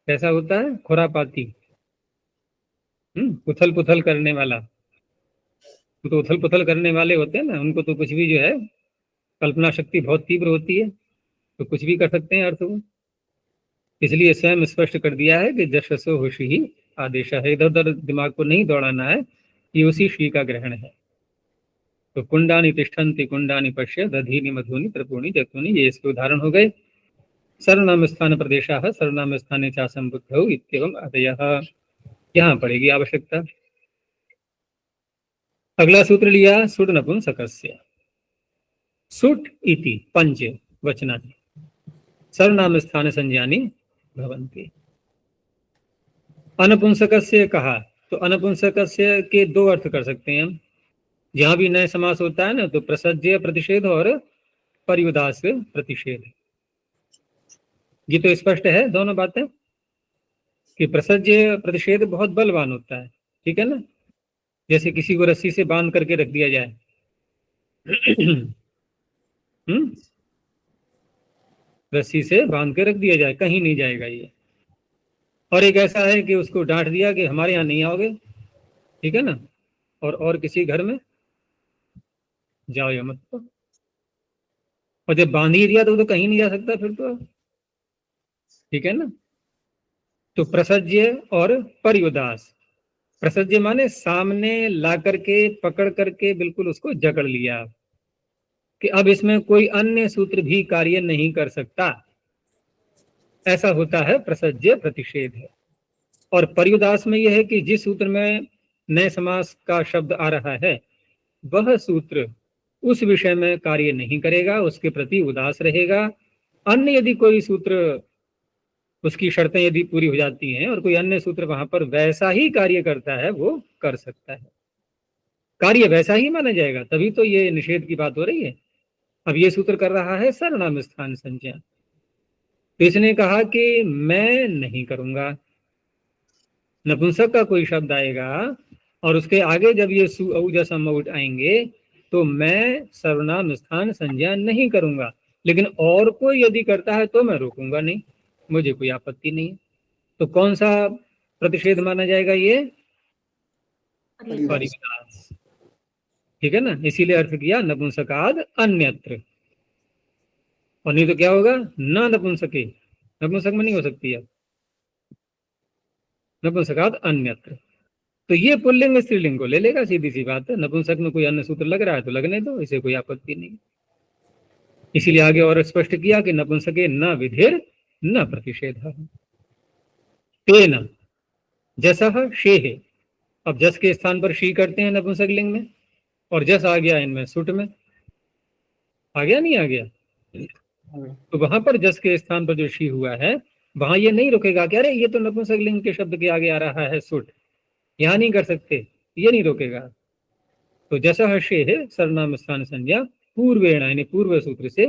कैसा होता है, खुरापाती, उथल पुथल करने वाला। तो उथल पुथल करने वाले होते हैं ना, उनको तो कुछ भी जो है, कल्पना शक्ति बहुत तीव्र होती है, तो कुछ भी कर सकते हैं अर्थ को। इसलिए स्वयं स्पष्ट कर दिया है कि जशसो होशी ही आदेश है, इधर उधर दिमाग को नहीं दौड़ाना है, ये उसी श्री का ग्रहण है। तो कुंडानी तिष्ठन्ति कुंडानी पश्य दधीनि मधुनि त्रिपुणि जतुनि, ये इसके उदाहरण हो गए। सर्वनाम स्थान प्रदेशः सर्वनाम स्थाने चासं बुद्धौ इत्येवम् आदयः, यहाँ पड़ेगी आवश्यकता। अगला सूत्र लिया सुट नपुंसकस्य। सुट इति पंच वचनानि सर्वनाम स्थान संज्ञानि भवन्ति। अनपुंसकस्य कहा, तो अनपुंसकस्य के 2 अर्थ कर सकते हैं हम। जहां भी नए समास होता है ना, तो प्रसज्य प्रतिषेध और पर्युदास प्रतिषेध, ये तो स्पष्ट है दोनों बातें, कि प्रसज्य प्रतिषेध बहुत बलवान होता है, ठीक है ना। जैसे किसी को रस्सी से बांध करके रख दिया जाए, रस्सी से बांध के रख दिया जाए, कहीं नहीं जाएगा ये। और एक ऐसा है कि उसको डांट दिया कि हमारे यहाँ नहीं आओगे, ठीक है ना, और किसी घर में जाओ या मत। और जब बांध ही दिया तो कहीं नहीं जा सकता फिर तो, ठीक है ना। तो प्रसज्य और पर्युदास, प्रसज्य माने सामने ला करके पकड़ करके बिल्कुल उसको जकड़ लिया, कि अब इसमें कोई अन्य सूत्र भी कार्य नहीं कर सकता, ऐसा होता है प्रसज्य प्रतिषेध है। और पर्युदास में यह है कि जिस सूत्र में नए समास का शब्द आ रहा है वह सूत्र उस विषय में कार्य नहीं करेगा, उसके प्रति उदास रहेगा। अन्य यदि कोई सूत्र, उसकी शर्तें यदि पूरी हो जाती हैं और कोई अन्य सूत्र वहां पर वैसा ही कार्य करता है, वो कर सकता है, कार्य वैसा ही माना जाएगा, तभी तो ये निषेध की बात हो रही है। अब ये सूत्र कर रहा है सर्वनाम स्थान संज्ञा, तो इसने कहा कि मैं नहीं करूंगा। नपुंसक का कोई शब्द आएगा और उसके आगे जब ये सु औ जस अम औ आएंगे तो मैं सर्वनाम स्थान संज्ञा नहीं करूंगा, लेकिन और कोई यदि करता है तो मैं रोकूंगा नहीं, मुझे कोई आपत्ति नहीं है। तो कौन सा प्रतिषेध माना जाएगा? ये परिविदास, ठीक है ना। इसीलिए अर्थ किया नपुंसकाद अन्यत्र, और नहीं तो क्या होगा? न नपुंसके, नपुंसक में नहीं हो सकती है, नपुंसकाद अन्यत्र। तो ये पुल्लिंग स्त्रीलिंग को ले लेगा, सीधी सी बात है। नपुंसक में कोई अन्य सूत्र लग रहा है तो लगने दो, इसे कोई आपत्ति नहीं। इसीलिए आगे और स्पष्ट किया कि नपुंसके न विधिर न प्रतिषेध। तेन जसह शेह, अब जस के स्थान पर शी करते हैं नपुंसक लिंग में, और जस आ गया इनमें सुट में, आ गया नहीं आ गया? तो वहां पर जस के स्थान पर जो शी हुआ है वहां ये नहीं रुकेगा कि अरे ये तो नपुंसक लिंग के शब्द के आगे आ रहा है सुट, यहां नहीं कर सकते, ये नहीं रोकेगा। तो जसह शेह सर्वनाम स्थान संज्ञा पूर्वेण, यानी पूर्व सूत्र से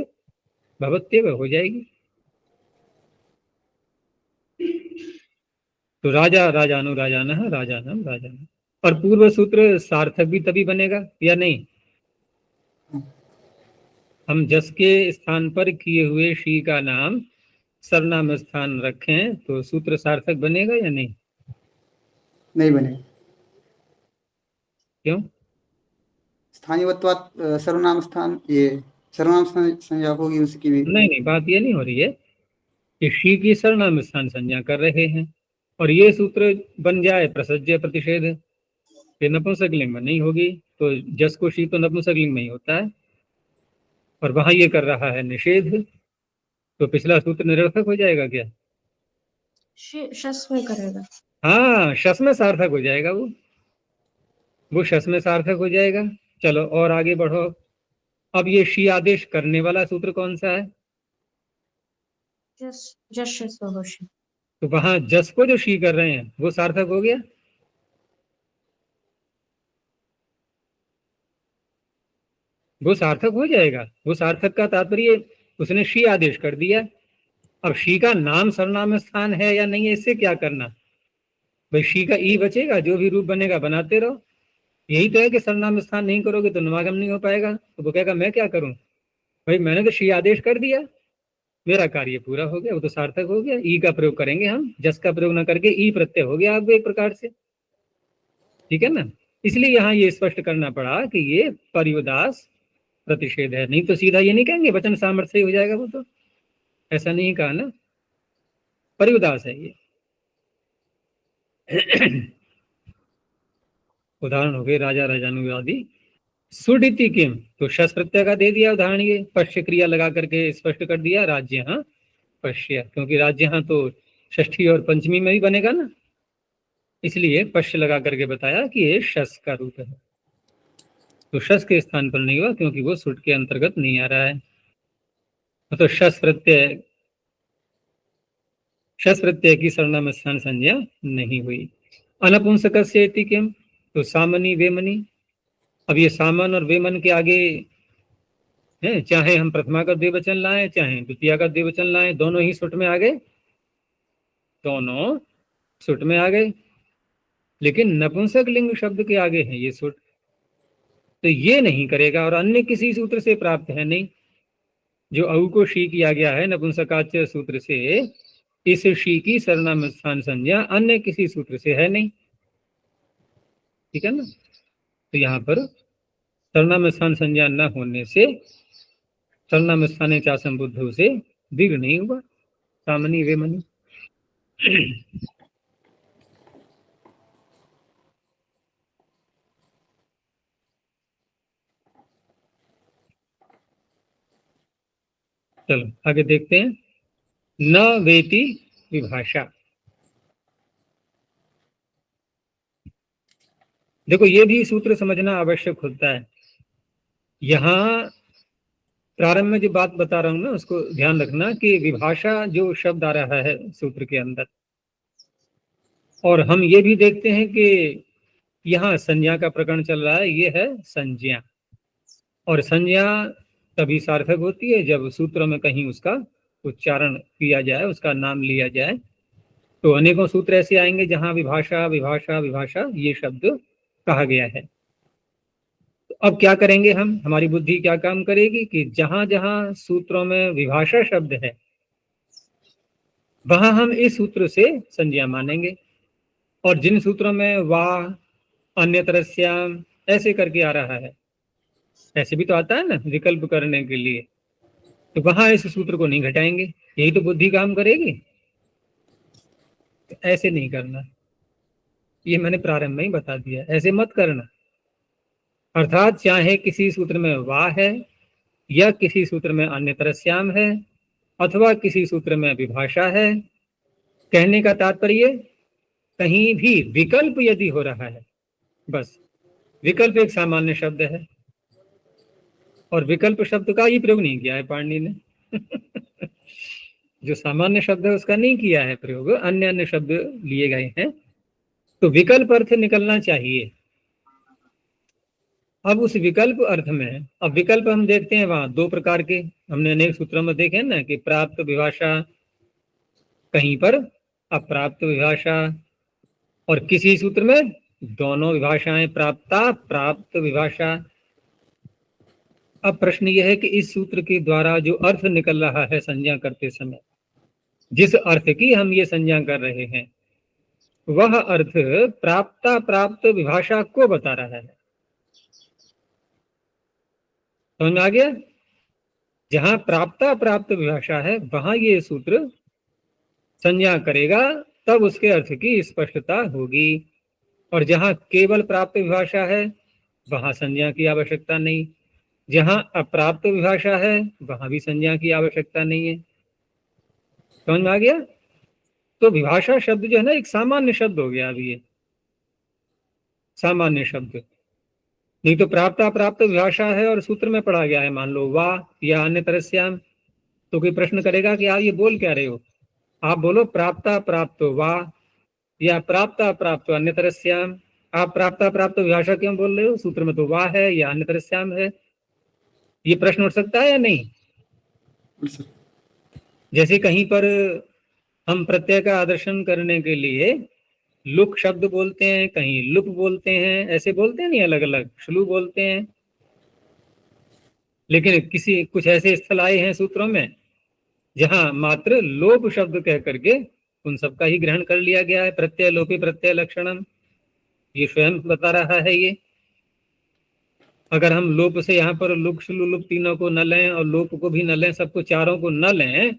भवत्येव हो जाएगी। तो राजा राजानु राजानः राजानम राजानः, और पूर्व सूत्र सार्थक भी तभी बनेगा या नहीं? हम जस के स्थान पर किए हुए शी का नाम सर्वनाम स्थान रखें तो सूत्र सार्थक बनेगा या नहीं? नहीं बनेगा। क्यों? स्थानीयत्वात् सर्वनाम स्थान, ये सर्वनाम संज्ञा होगी उसकी भी। नहीं, बात ये नहीं हो रही है कि शी की सर्वनाम स्थान संज्ञा कर रहे हैं और ये सूत्र बन जाए प्रसज्य प्रतिषेध, ये नपुंसक लिंग में नहीं होगी, तो जस को शी तो नपुंसक लिंग में ही होता है और वहां ये कर रहा है निषेध, तो पिछला सूत्र निरर्थक हो जाएगा क्या? शस में करेगा। हाँ, शस में सार्थक हो जाएगा, वो शस में सार्थक हो जाएगा। चलो और आगे बढ़ो। अब ये शी आदेश करने वाला सूत्र कौन सा है? जस होशी। तो वहां जस को जो शी कर रहे हैं वो सार्थक हो गया? वो सार्थक हो जाएगा। वो सार्थक का तात्पर्य उसने शी आदेश कर दिया। अब शी का नाम सर्वनाम स्थान है या नहीं है, इससे क्या करना भाई? शी का ई बचेगा, जो भी रूप बनेगा बनाते रहो। यही तो है कि सर्वनाम स्थान नहीं करोगे तो नवागम नहीं हो पाएगा। तो वो कहेगा मैं क्या करूं भाई, मैंने तो शी आदेश कर दिया, मेरा कार्य पूरा हो गया, वो तो सार्थक हो गया। ई का प्रयोग करेंगे हम, जस का प्रयोग ना करके ई प्रत्यय हो गया अब एक प्रकार से, ठीक है ना। इसलिए यहाँ ये स्पष्ट करना पड़ा कि ये पर्युदास प्रतिषेध है, नहीं तो सीधा ये नहीं कहेंगे वचन सामर्थ्य हो जाएगा, वो तो ऐसा नहीं कहा ना, पर्युदास है ये। उदाहरण हो गए राजा राजानुवादी सुडिति किम, तो शस प्रत्यय का दे दिया उदाहरण, ये पश्य क्रिया लगा करके स्पष्ट कर दिया राज्य हाँ पश्य, क्योंकि राज्य हाँ तो षष्ठी और पंचमी में भी बनेगा ना, इसलिए पश्य लगा करके बताया कि ये शस का रूप है। तो शस के स्थान पर नहीं हुआ क्योंकि वो सुट के अंतर्गत नहीं आ रहा है। तो शस प्रत्यय की सर्वनाम स्थान संज्ञा नहीं हुई। अनपुंसक किम, तो सामनी वेमनी, अब ये सामन और वेमन के आगे है, चाहे हम प्रथमा का द्विवचन लाएं चाहे द्वितीय का द्विवचन लाएं, दोनों ही सुट में आ गए, दोनों सुट में आ गए, लेकिन नपुंसक लिंग शब्द के आगे है ये सुट, तो ये नहीं करेगा। और अन्य किसी सूत्र से प्राप्त है नहीं, जो औ को शी किया गया है नपुंसकाच्य सूत्र से, इस शी की सर्वनाम स्थान संज्ञा अन्य किसी सूत्र से है नहीं, ठीक है ना। तो यहाँ पर सर्वनाम स्थान संज्ञा न होने से सर्वनाम स्थाने चा संबुद्ध से दीर्घ नहीं हुआ, सामनी वेमनी। चलो आगे देखते हैं। न वेति विभाषा। देखो ये भी सूत्र समझना आवश्यक होता है। यहाँ प्रारंभ में जो बात बता रहा हूं ना उसको ध्यान रखना कि विभाषा जो शब्द आ रहा है सूत्र के अंदर, और हम ये भी देखते हैं कि यहाँ संज्ञा का प्रकरण चल रहा है, ये है संज्ञा। और संज्ञा तभी सार्थक होती है जब सूत्रों में कहीं उसका उच्चारण किया जाए, उसका नाम लिया जाए। तो अनेकों सूत्र ऐसे आएंगे जहां विभाषा विभाषा विभाषा ये शब्द कहा गया है। तो अब क्या करेंगे हम, हमारी बुद्धि क्या काम करेगी कि जहां जहां सूत्रों में विभाषा शब्द है वहां हम इस सूत्र से संज्ञा मानेंगे, और जिन सूत्रों में वाह, अन्यतरस्याम ऐसे करके आ रहा है, ऐसे भी तो आता है ना विकल्प करने के लिए, तो वहां इस सूत्र को नहीं घटाएंगे। यही तो बुद्धि काम करेगी। तो ऐसे नहीं करना, ये मैंने प्रारंभ में ही बता दिया, ऐसे मत करना। अर्थात चाहे किसी सूत्र में वाह है या किसी सूत्र में अन्यतरस्याम है अथवा किसी सूत्र में विभाषा है, कहने का तात्पर्य कहीं भी विकल्प यदि हो रहा है, बस विकल्प एक सामान्य शब्द है और विकल्प शब्द का ही प्रयोग नहीं किया है पाणिनि ने जो सामान्य शब्द है उसका नहीं किया है प्रयोग, अन्य अन्य शब्द लिए गए हैं, तो विकल्प अर्थ निकलना चाहिए। अब उस विकल्प अर्थ में, अब विकल्प हम देखते हैं वहां दो प्रकार के, हमने अनेक सूत्रों में देखे ना कि प्राप्त विभाषा, कहीं पर अप्राप्त विभाषा, और किसी सूत्र में दोनों विभाषाएं, प्राप्ता प्राप्त विभाषा। अब प्रश्न यह है कि इस सूत्र के द्वारा जो अर्थ निकल रहा है संज्ञा करते समय, जिस अर्थ की हम ये संज्ञा कर रहे हैं, वह अर्थ प्राप्ता प्राप्त विभाषा को बता रहा है। समझ में आ गया? जहां प्राप्ता प्राप्त विभाषा है वहां ये सूत्र संज्ञा करेगा, तब उसके अर्थ की स्पष्टता होगी। और जहां केवल प्राप्त विभाषा है वहां संज्ञा की आवश्यकता नहीं, जहां अप्राप्त विभाषा है वहां भी संज्ञा की आवश्यकता नहीं है। समझ में आ गया? तो विभाषा शब्द जो है ना एक सामान्य शब्द हो गया। अभी ये सामान्य शब्द, नहीं तो प्राप्ता प्राप्त विभाषा है और सूत्र में पढ़ा गया है मान लो वाह या अन्य तरस्याम, तो कोई प्रश्न करेगा कि आप ये बोल क्या रहे हो, आप बोलो प्राप्ता प्राप्त वाह या प्राप्ता प्राप्त अन्य तरस्याम। आप प्राप्ता प्राप्त विभाषा क्यों बोल रहे हो, सूत्र में तो वाह है या अन्य तरस्याम है। ये प्रश्न उठ सकता है या नहीं? जैसे कहीं पर हम प्रत्यय का आदर्शन करने के लिए लुक शब्द बोलते हैं, कहीं लुप बोलते हैं, ऐसे बोलते हैं नहीं, अलग अलग श्लू बोलते हैं। लेकिन किसी कुछ ऐसे स्थल आए हैं सूत्रों में जहां मात्र लोप शब्द कह करके उन सबका ही ग्रहण कर लिया गया है। प्रत्यय लोपी प्रत्यय लक्षणम, ये स्वयं बता रहा है ये। अगर हम लोप से यहाँ पर लुक श्लू लुप तीनों को न लें और लोप को भी न लें, सबको चारों को न लें,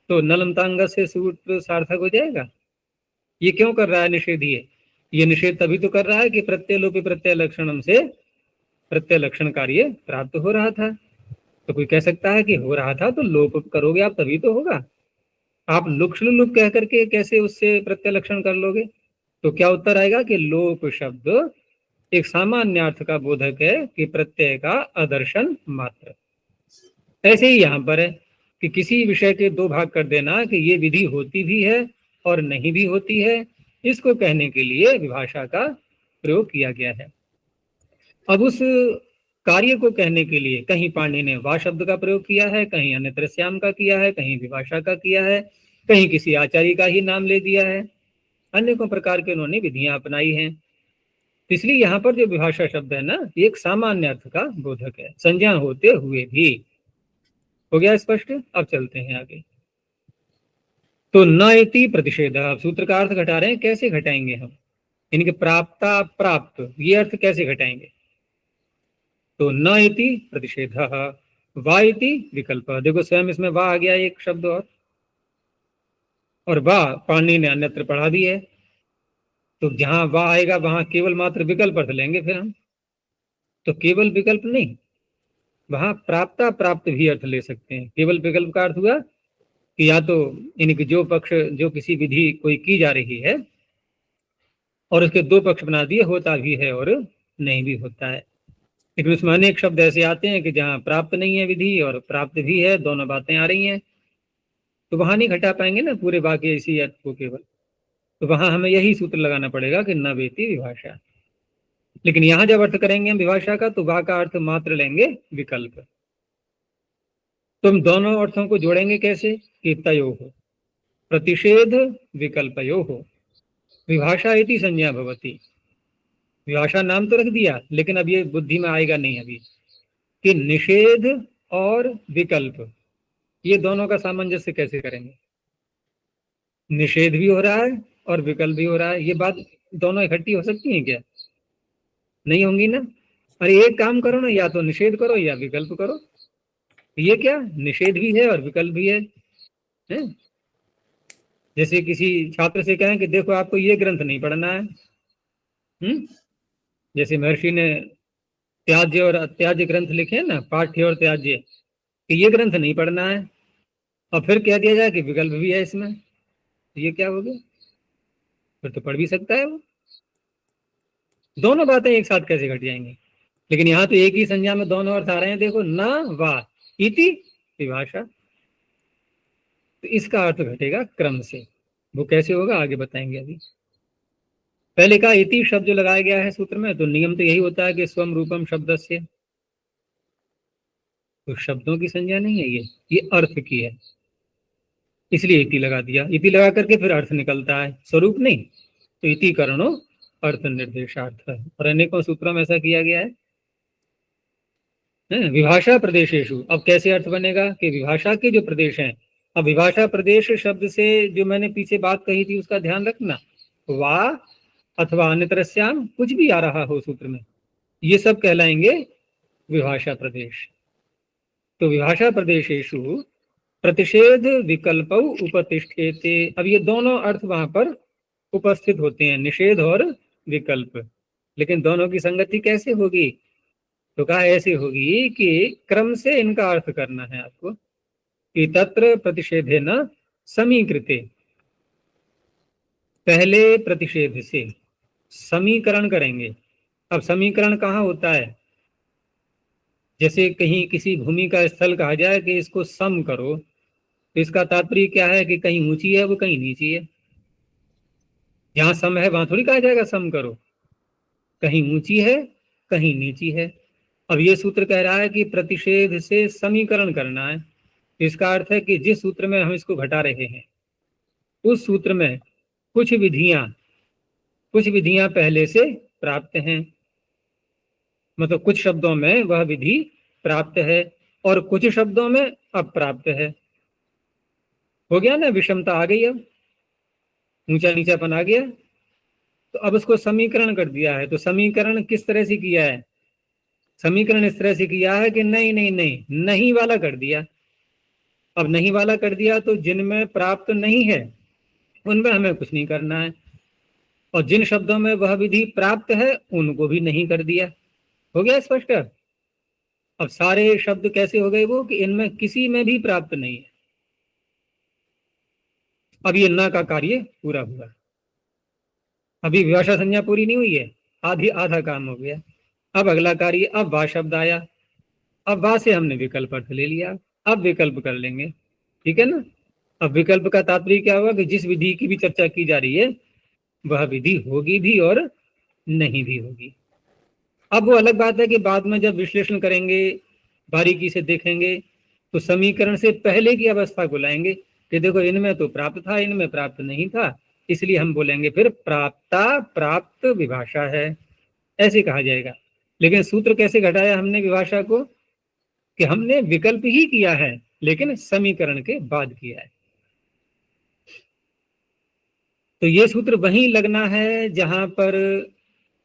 तो नलंतांग से सूत्र सार्थक हो जाएगा। ये क्यों कर रहा है निषेध? ये निषेध तभी तो कर रहा है कि प्रत्यय लोपी प्रत्यय लक्षणम से प्रत्यय लक्षण कार्य प्राप्त हो रहा था। तो कोई कह सकता है कि हो रहा था तो लोप करोगे आप तभी तो होगा, आप लुक श्लू लुप कह करके कैसे उससे प्रत्यय लक्षण कर लोगे? तो क्या उत्तर आएगा कि लोप शब्द एक सामान्य अर्थ का बोधक है कि प्रत्यय का आदर्शन मात्र। ऐसे ही यहाँ पर है कि किसी विषय के दो भाग कर देना कि ये विधि होती भी है और नहीं भी होती है, इसको कहने के लिए विभाषा का प्रयोग किया गया है। अब उस कार्य को कहने के लिए कहीं पाणिनि ने वा शब्द का प्रयोग किया है, कहीं अन्यतरस्याम का किया है, कहीं विभाषा का किया है, कहीं किसी आचार्य का ही नाम ले दिया है। अनेकों प्रकार के उन्होंने विधियां अपनाई हैं। इसलिए यहाँ पर जो विभाषा शब्द है ना, एक सामान्य अर्थ का बोधक है, संज्ञा होते हुए भी। हो गया स्पष्ट? अब चलते हैं आगे। तो न इति प्रतिषेध, सूत्र का अर्थ घटा रहे हैं, कैसे घटाएंगे हम? इनके प्राप्ता प्राप्त ये अर्थ कैसे घटाएंगे? तो न इति प्रतिषेध, वा इति विकल्प। देखो स्वयं इसमें वा आ गया एक शब्द, और वा पाणिनि ने अन्यत्र पढ़ा भी है, तो जहां वा आएगा वहां केवल मात्र विकल्प अर्थ लेंगे फिर हम। तो केवल विकल्प नहीं, वहां प्राप्ता प्राप्त भी अर्थ ले सकते हैं। केवल विकल्प का अर्थ हुआ कि या तो इनके जो पक्ष, जो किसी विधि कोई की जा रही है और उसके दो पक्ष बना दिए, होता भी है और नहीं भी होता है। लेकिन उसमें अनेक शब्द ऐसे आते हैं कि जहाँ प्राप्त नहीं है विधि और प्राप्त भी है, दोनों बातें आ रही हैं, तो वहां नहीं घटा पाएंगे ना पूरे वाक्य इसी अर्थ को केवल। तो वहां हमें यही सूत्र लगाना पड़ेगा कि न वेति विभाषा। लेकिन यहां जब अर्थ करेंगे हम विभाषा का, तो वहां का अर्थ मात्र लेंगे विकल्प। तो हम दोनों अर्थों को जोड़ेंगे कैसे कि तयोः प्रतिषेध विकल्पयोः विभाषा इति संज्ञा भवति। विभाषा नाम तो रख दिया, लेकिन अब ये बुद्धि में आएगा नहीं अभी कि निषेध और विकल्प, ये दोनों का सामंजस्य कैसे करेंगे। निषेध भी हो रहा है और विकल्प भी हो रहा है, ये बात दोनों इकट्ठी हो सकती है क्या? नहीं होंगी ना। अरे एक काम करो ना, या तो निषेध करो या विकल्प करो। ये क्या, निषेध भी है और विकल्प भी है? जैसे किसी छात्र से कहें कि देखो आपको ये ग्रंथ नहीं पढ़ना है, जैसे महर्षि ने त्याज्य और अत्याज्य ग्रंथ लिखे हैं ना, पाठ्य और त्याज्य, कि ये ग्रंथ नहीं पढ़ना है, और फिर कह दिया जाए कि विकल्प भी है इसमें, तो ये क्या हो गया? फिर तो पढ़ भी सकता है वो। दोनों बातें एक साथ कैसे घट जाएंगी? लेकिन यहाँ तो एक ही संज्ञा में दोनों अर्थ आ रहे हैं। देखो, न वा इति विभाषा, तो इसका अर्थ घटेगा क्रम से। वो कैसे होगा आगे बताएंगे अभी। पहले का इति शब्द जो लगाया गया है सूत्र में, तो नियम तो यही होता है कि स्वम रूपम शब्दस्य, तो शब्दों की संज्ञा नहीं है ये अर्थ की है, इसलिए इति लगा दिया। इति लगा करके फिर अर्थ निकलता है, स्वरूप नहीं। तो इति करणो अर्थ निर्देशार्थ, और अनेकों सूत्रों में ऐसा किया गया है। विभाषा प्रदेशेषु, अब कैसे अर्थ बनेगा कि विभाषा के जो प्रदेश हैं। अब विभाषा प्रदेश शब्द से जो मैंने पीछे बात कही थी उसका ध्यान रखना, वा अथवा अन्यतरस्याम कुछ भी आ रहा हो सूत्र में, ये सब कहलाएंगे विभाषा प्रदेश। तो विभाषा प्रदेशेषु प्रतिषेध विकल्प उपतिष्ठेते, अब ये दोनों अर्थ वहां पर उपस्थित होते हैं, निषेध और विकल्प। लेकिन दोनों की संगति कैसे होगी? तो कहा ऐसे होगी कि क्रम से इनका अर्थ करना है आपको, कि तत्र प्रतिषेधे न समीकृते, पहले प्रतिषेध से समीकरण करेंगे। अब समीकरण कहाँ होता है? जैसे कहीं किसी भूमि का स्थल कहा जाए कि इसको सम करो, तो इसका तात्पर्य क्या है कि कहीं ऊंची है वो कहीं नीची है। जहां सम है वहां थोड़ी कहा जाएगा सम करो, कहीं ऊंची है कहीं नीची है। अब ये सूत्र कह रहा है कि प्रतिषेध से समीकरण करना है। इसका अर्थ है कि जिस सूत्र में हम इसको घटा रहे हैं उस सूत्र में कुछ विधियां पहले से प्राप्त हैं, मतलब कुछ शब्दों में वह विधि प्राप्त है और कुछ शब्दों में अप्राप्त है। हो गया ना, विषमता आ गई, अब ऊंचा नीचापन आ गया। तो अब उसको समीकरण कर दिया है। तो समीकरण किस तरह से किया है? समीकरण इस तरह से किया है कि नहीं वाला कर दिया। अब नहीं वाला कर दिया तो जिनमें प्राप्त नहीं है उनमें हमें कुछ नहीं करना है, और जिन शब्दों में वह विधि प्राप्त है उनको भी नहीं कर दिया। हो गया स्पष्ट? अब सारे शब्द कैसे हो गए वो कि इनमें किसी में भी प्राप्त नहीं है। अब ये न का कार्य पूरा हुआ। अभी विभाषा संज्ञा पूरी नहीं हुई है, आधा काम हो गया। अब अगला कार्य, अब वा शब्द आया, अब वा से हमने विकल्प अर्थ ले लिया, अब विकल्प कर लेंगे, ठीक है ना। अब विकल्प का तात्पर्य क्या हुआ कि जिस विधि की भी चर्चा की जा रही है वह विधि होगी भी और नहीं भी होगी। अब वो अलग बात है कि बाद में जब विश्लेषण करेंगे, बारीकी से देखेंगे, तो समीकरण से पहले की अवस्था को लाएंगे कि देखो इनमें तो प्राप्त था, इनमें प्राप्त नहीं था, इसलिए हम बोलेंगे फिर प्राप्ता प्राप्त विभाषा है, ऐसे कहा जाएगा। लेकिन सूत्र कैसे घटाया हमने विभाषा को कि हमने विकल्प ही किया है लेकिन समीकरण के बाद किया है। तो ये सूत्र वहीं लगना है जहां पर,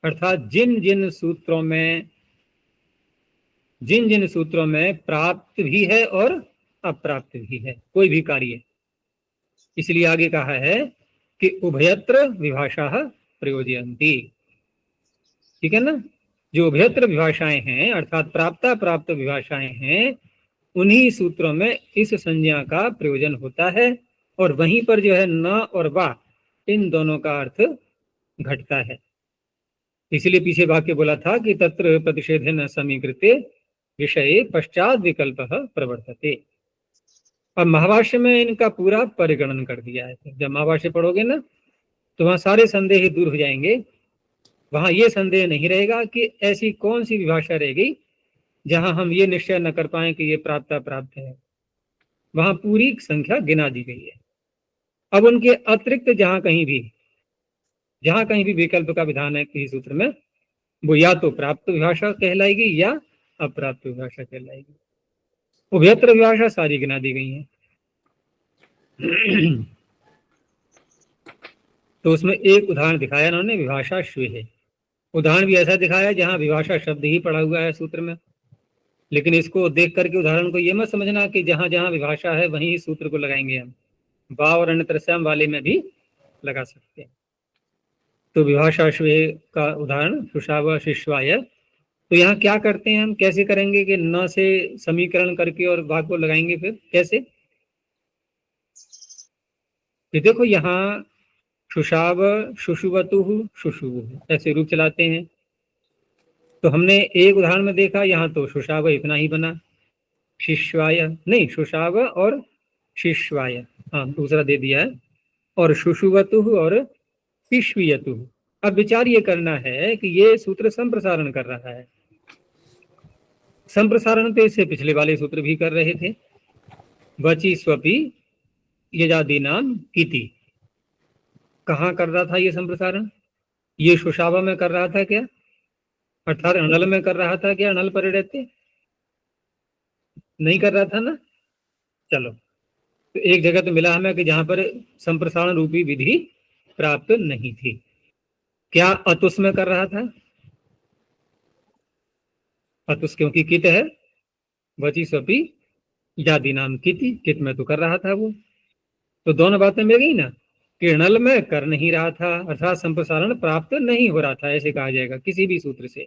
अर्थात जिन जिन सूत्रों में प्राप्त भी है और अप्राप्त भी है कोई भी कार्य। इसलिए आगे कहा है कि उभयत्र विभाषा प्रयोजयन्ति, ठीक है ना। जो उभयत्र विभाषाएं हैं अर्थात प्राप्ता प्राप्त विभाषाएं हैं, उन्हीं सूत्रों में इस संज्ञा का प्रयोजन होता है और वहीं पर जो है न और वा इन दोनों का अर्थ घटता है। इसलिए पीछे वाक्य बोला था कि तत्र प्रतिषेधेन समीकृते विषय पश्चात विकल्प प्रवर्तते। अब महाभाष्य में इनका पूरा परिगणन कर दिया है। जब महाभाष्य पढ़ोगे ना तो वहां सारे संदेह दूर हो जाएंगे। वहां ये संदेह नहीं रहेगा कि ऐसी कौन सी विभाषा रह गई जहां हम ये निश्चय न कर पाए कि ये प्राप्त प्राप्त है। वहां पूरी संख्या गिना दी गई है। अब उनके अतिरिक्त जहां कहीं भी विकल्प का विधान है किसी सूत्र में, वो या तो प्राप्त विभाषा कहलाएगी या अप्राप्त विभाषा कहलाएगी। उभयत्र विभाषा सारी गिना दी गई है। तो उसमें एक उदाहरण दिखाया उन्होंने, विभाषा श्वे है। उदाहरण भी ऐसा दिखाया जहां विभाषा शब्द ही पड़ा हुआ है सूत्र में। लेकिन इसको देख करके उदाहरण को ये मत समझना कि जहां जहां विभाषा है वहीं सूत्र को लगाएंगे हम। बा और अन्यत्रस्याम वाले में भी लगा सकते हैं। तो विभाषा श्वे का उदाहरण सुषाव शिष्वाय। तो यहाँ क्या करते हैं हम, कैसे करेंगे कि न से समीकरण करके और भाग को लगाएंगे। फिर कैसे, ये देखो यहाँ शुषाव शुशुवतु शुशुव ऐसे रूप चलाते हैं। तो हमने एक उदाहरण में देखा, यहाँ तो शुषाव इतना ही बना, शिष्वाय नहीं, शुषाव और शिष्वाय, हाँ दूसरा दे दिया है, और शुशुवतु और पिश्वीयतु। अब विचार ये करना है कि ये सूत्र संप्रसारण कर रहा है। संप्रसारण तो इससे पिछले वाले सूत्र भी कर रहे थे, वची स्वपी यजादि नाम कीति। कहाँ कर रहा था ये संप्रसारण? ये शुशावा में कर रहा था क्या, अर्थात अनल में कर रहा था क्या? अनल पर रहते नहीं कर रहा था ना। चलो, तो एक जगह तो मिला हमें कि जहां पर संप्रसारण रूपी विधि प्राप्त नहीं थी। क्या अतुस में कर रहा था? अतुस क्योंकि कित है, वची स्वपी यादि नाम किति, कित में तो कर रहा था वो। तो दोनों बातें मिल गई ना, कि अनल में कर नहीं रहा था अर्थात संप्रसारण प्राप्त नहीं हो रहा था, ऐसे कहा जाएगा किसी भी सूत्र से,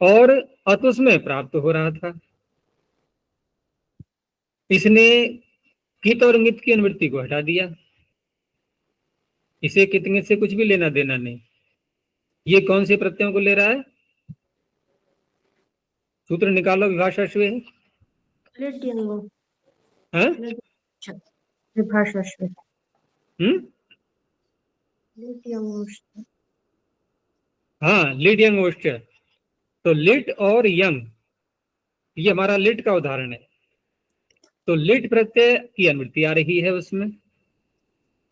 और अतुस में प्राप्त हो रहा था। इसने कित और इंगित की अनुवृत्ति को हटा दिया। इसे कित इंगित से कुछ भी लेना देना नहीं। ये कौन से प्रत्ययों को ले रहा है? सूत्र निकालो, विभाषा श्वे है। हाँ? विभाषा श्वे। हाँ, लिट यंग ओष्ट। तो लिट और यंग, ये हमारा लिट का उदाहरण है। तो लिट प्रत्यय की अनुवृत्ति आ रही है उसमें,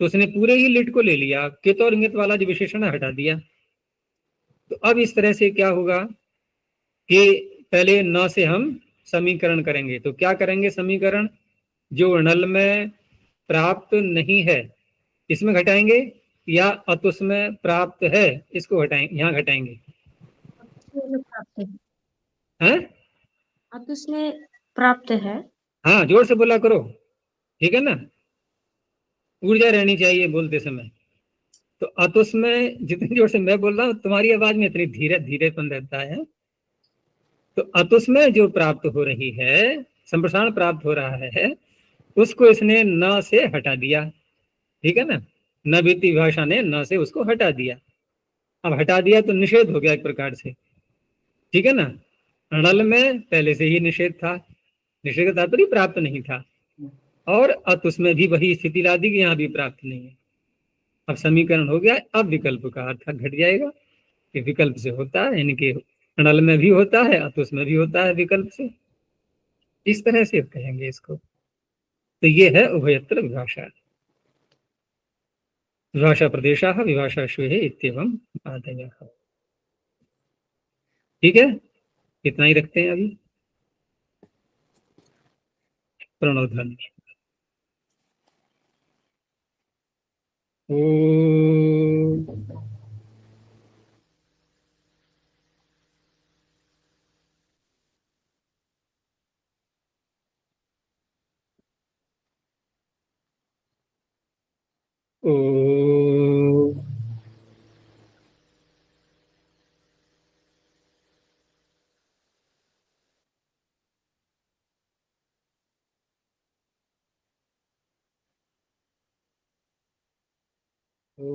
तो उसने पूरे ही लिट को ले लिया, कित और इंगित वाला जो विशेषण हटा दिया। तो अब इस तरह से क्या होगा कि पहले न से हम समीकरण करेंगे। तो क्या करेंगे समीकरण? जो अनल में प्राप्त नहीं है इसमें घटाएंगे, या अतुस में प्राप्त है इसको घटाएंगे, यहाँ घटाएंगे। हैं? अतुस में प्राप्त है। हाँ, जोर से बोला करो, ठीक है ना, ऊर्जा रहनी चाहिए बोलते समय। तो अतुस में जितनी जोर से मैं बोल रहा हूँ तुम्हारी आवाज में इतनी धीरे धीरेपन रहता है। तो अतुस में जो प्राप्त हो रही है, संप्रसारण प्राप्त हो रहा है, उसको इसने न से हटा दिया, ठीक है ना। न बीती भाषा ने न से उसको हटा दिया। अब हटा दिया तो निषेध हो गया एक प्रकार से, ठीक है ना। अनल में पहले से ही निषेध था, निषेध का तात्पर्य प्राप्त नहीं था, और अतुस में भी वही स्थिति ला दी कि यहाँ भी प्राप्त नहीं है। अब समीकरण हो गया। अब विकल्प का अर्थ घट जाएगा कि विकल्प से होता है, इनके अनल में भी होता है, अतुस में भी होता है विकल्प से। इस तरह से कहेंगे इसको। तो ये है उभयत्र विभाषा। विभाषा प्रदेशाः विभाषा श्वे इत्येवम् आदयः। ठीक है, इतना ही रखते हैं अभी। प्रणव ध्वनि। ओम। ओम। ओ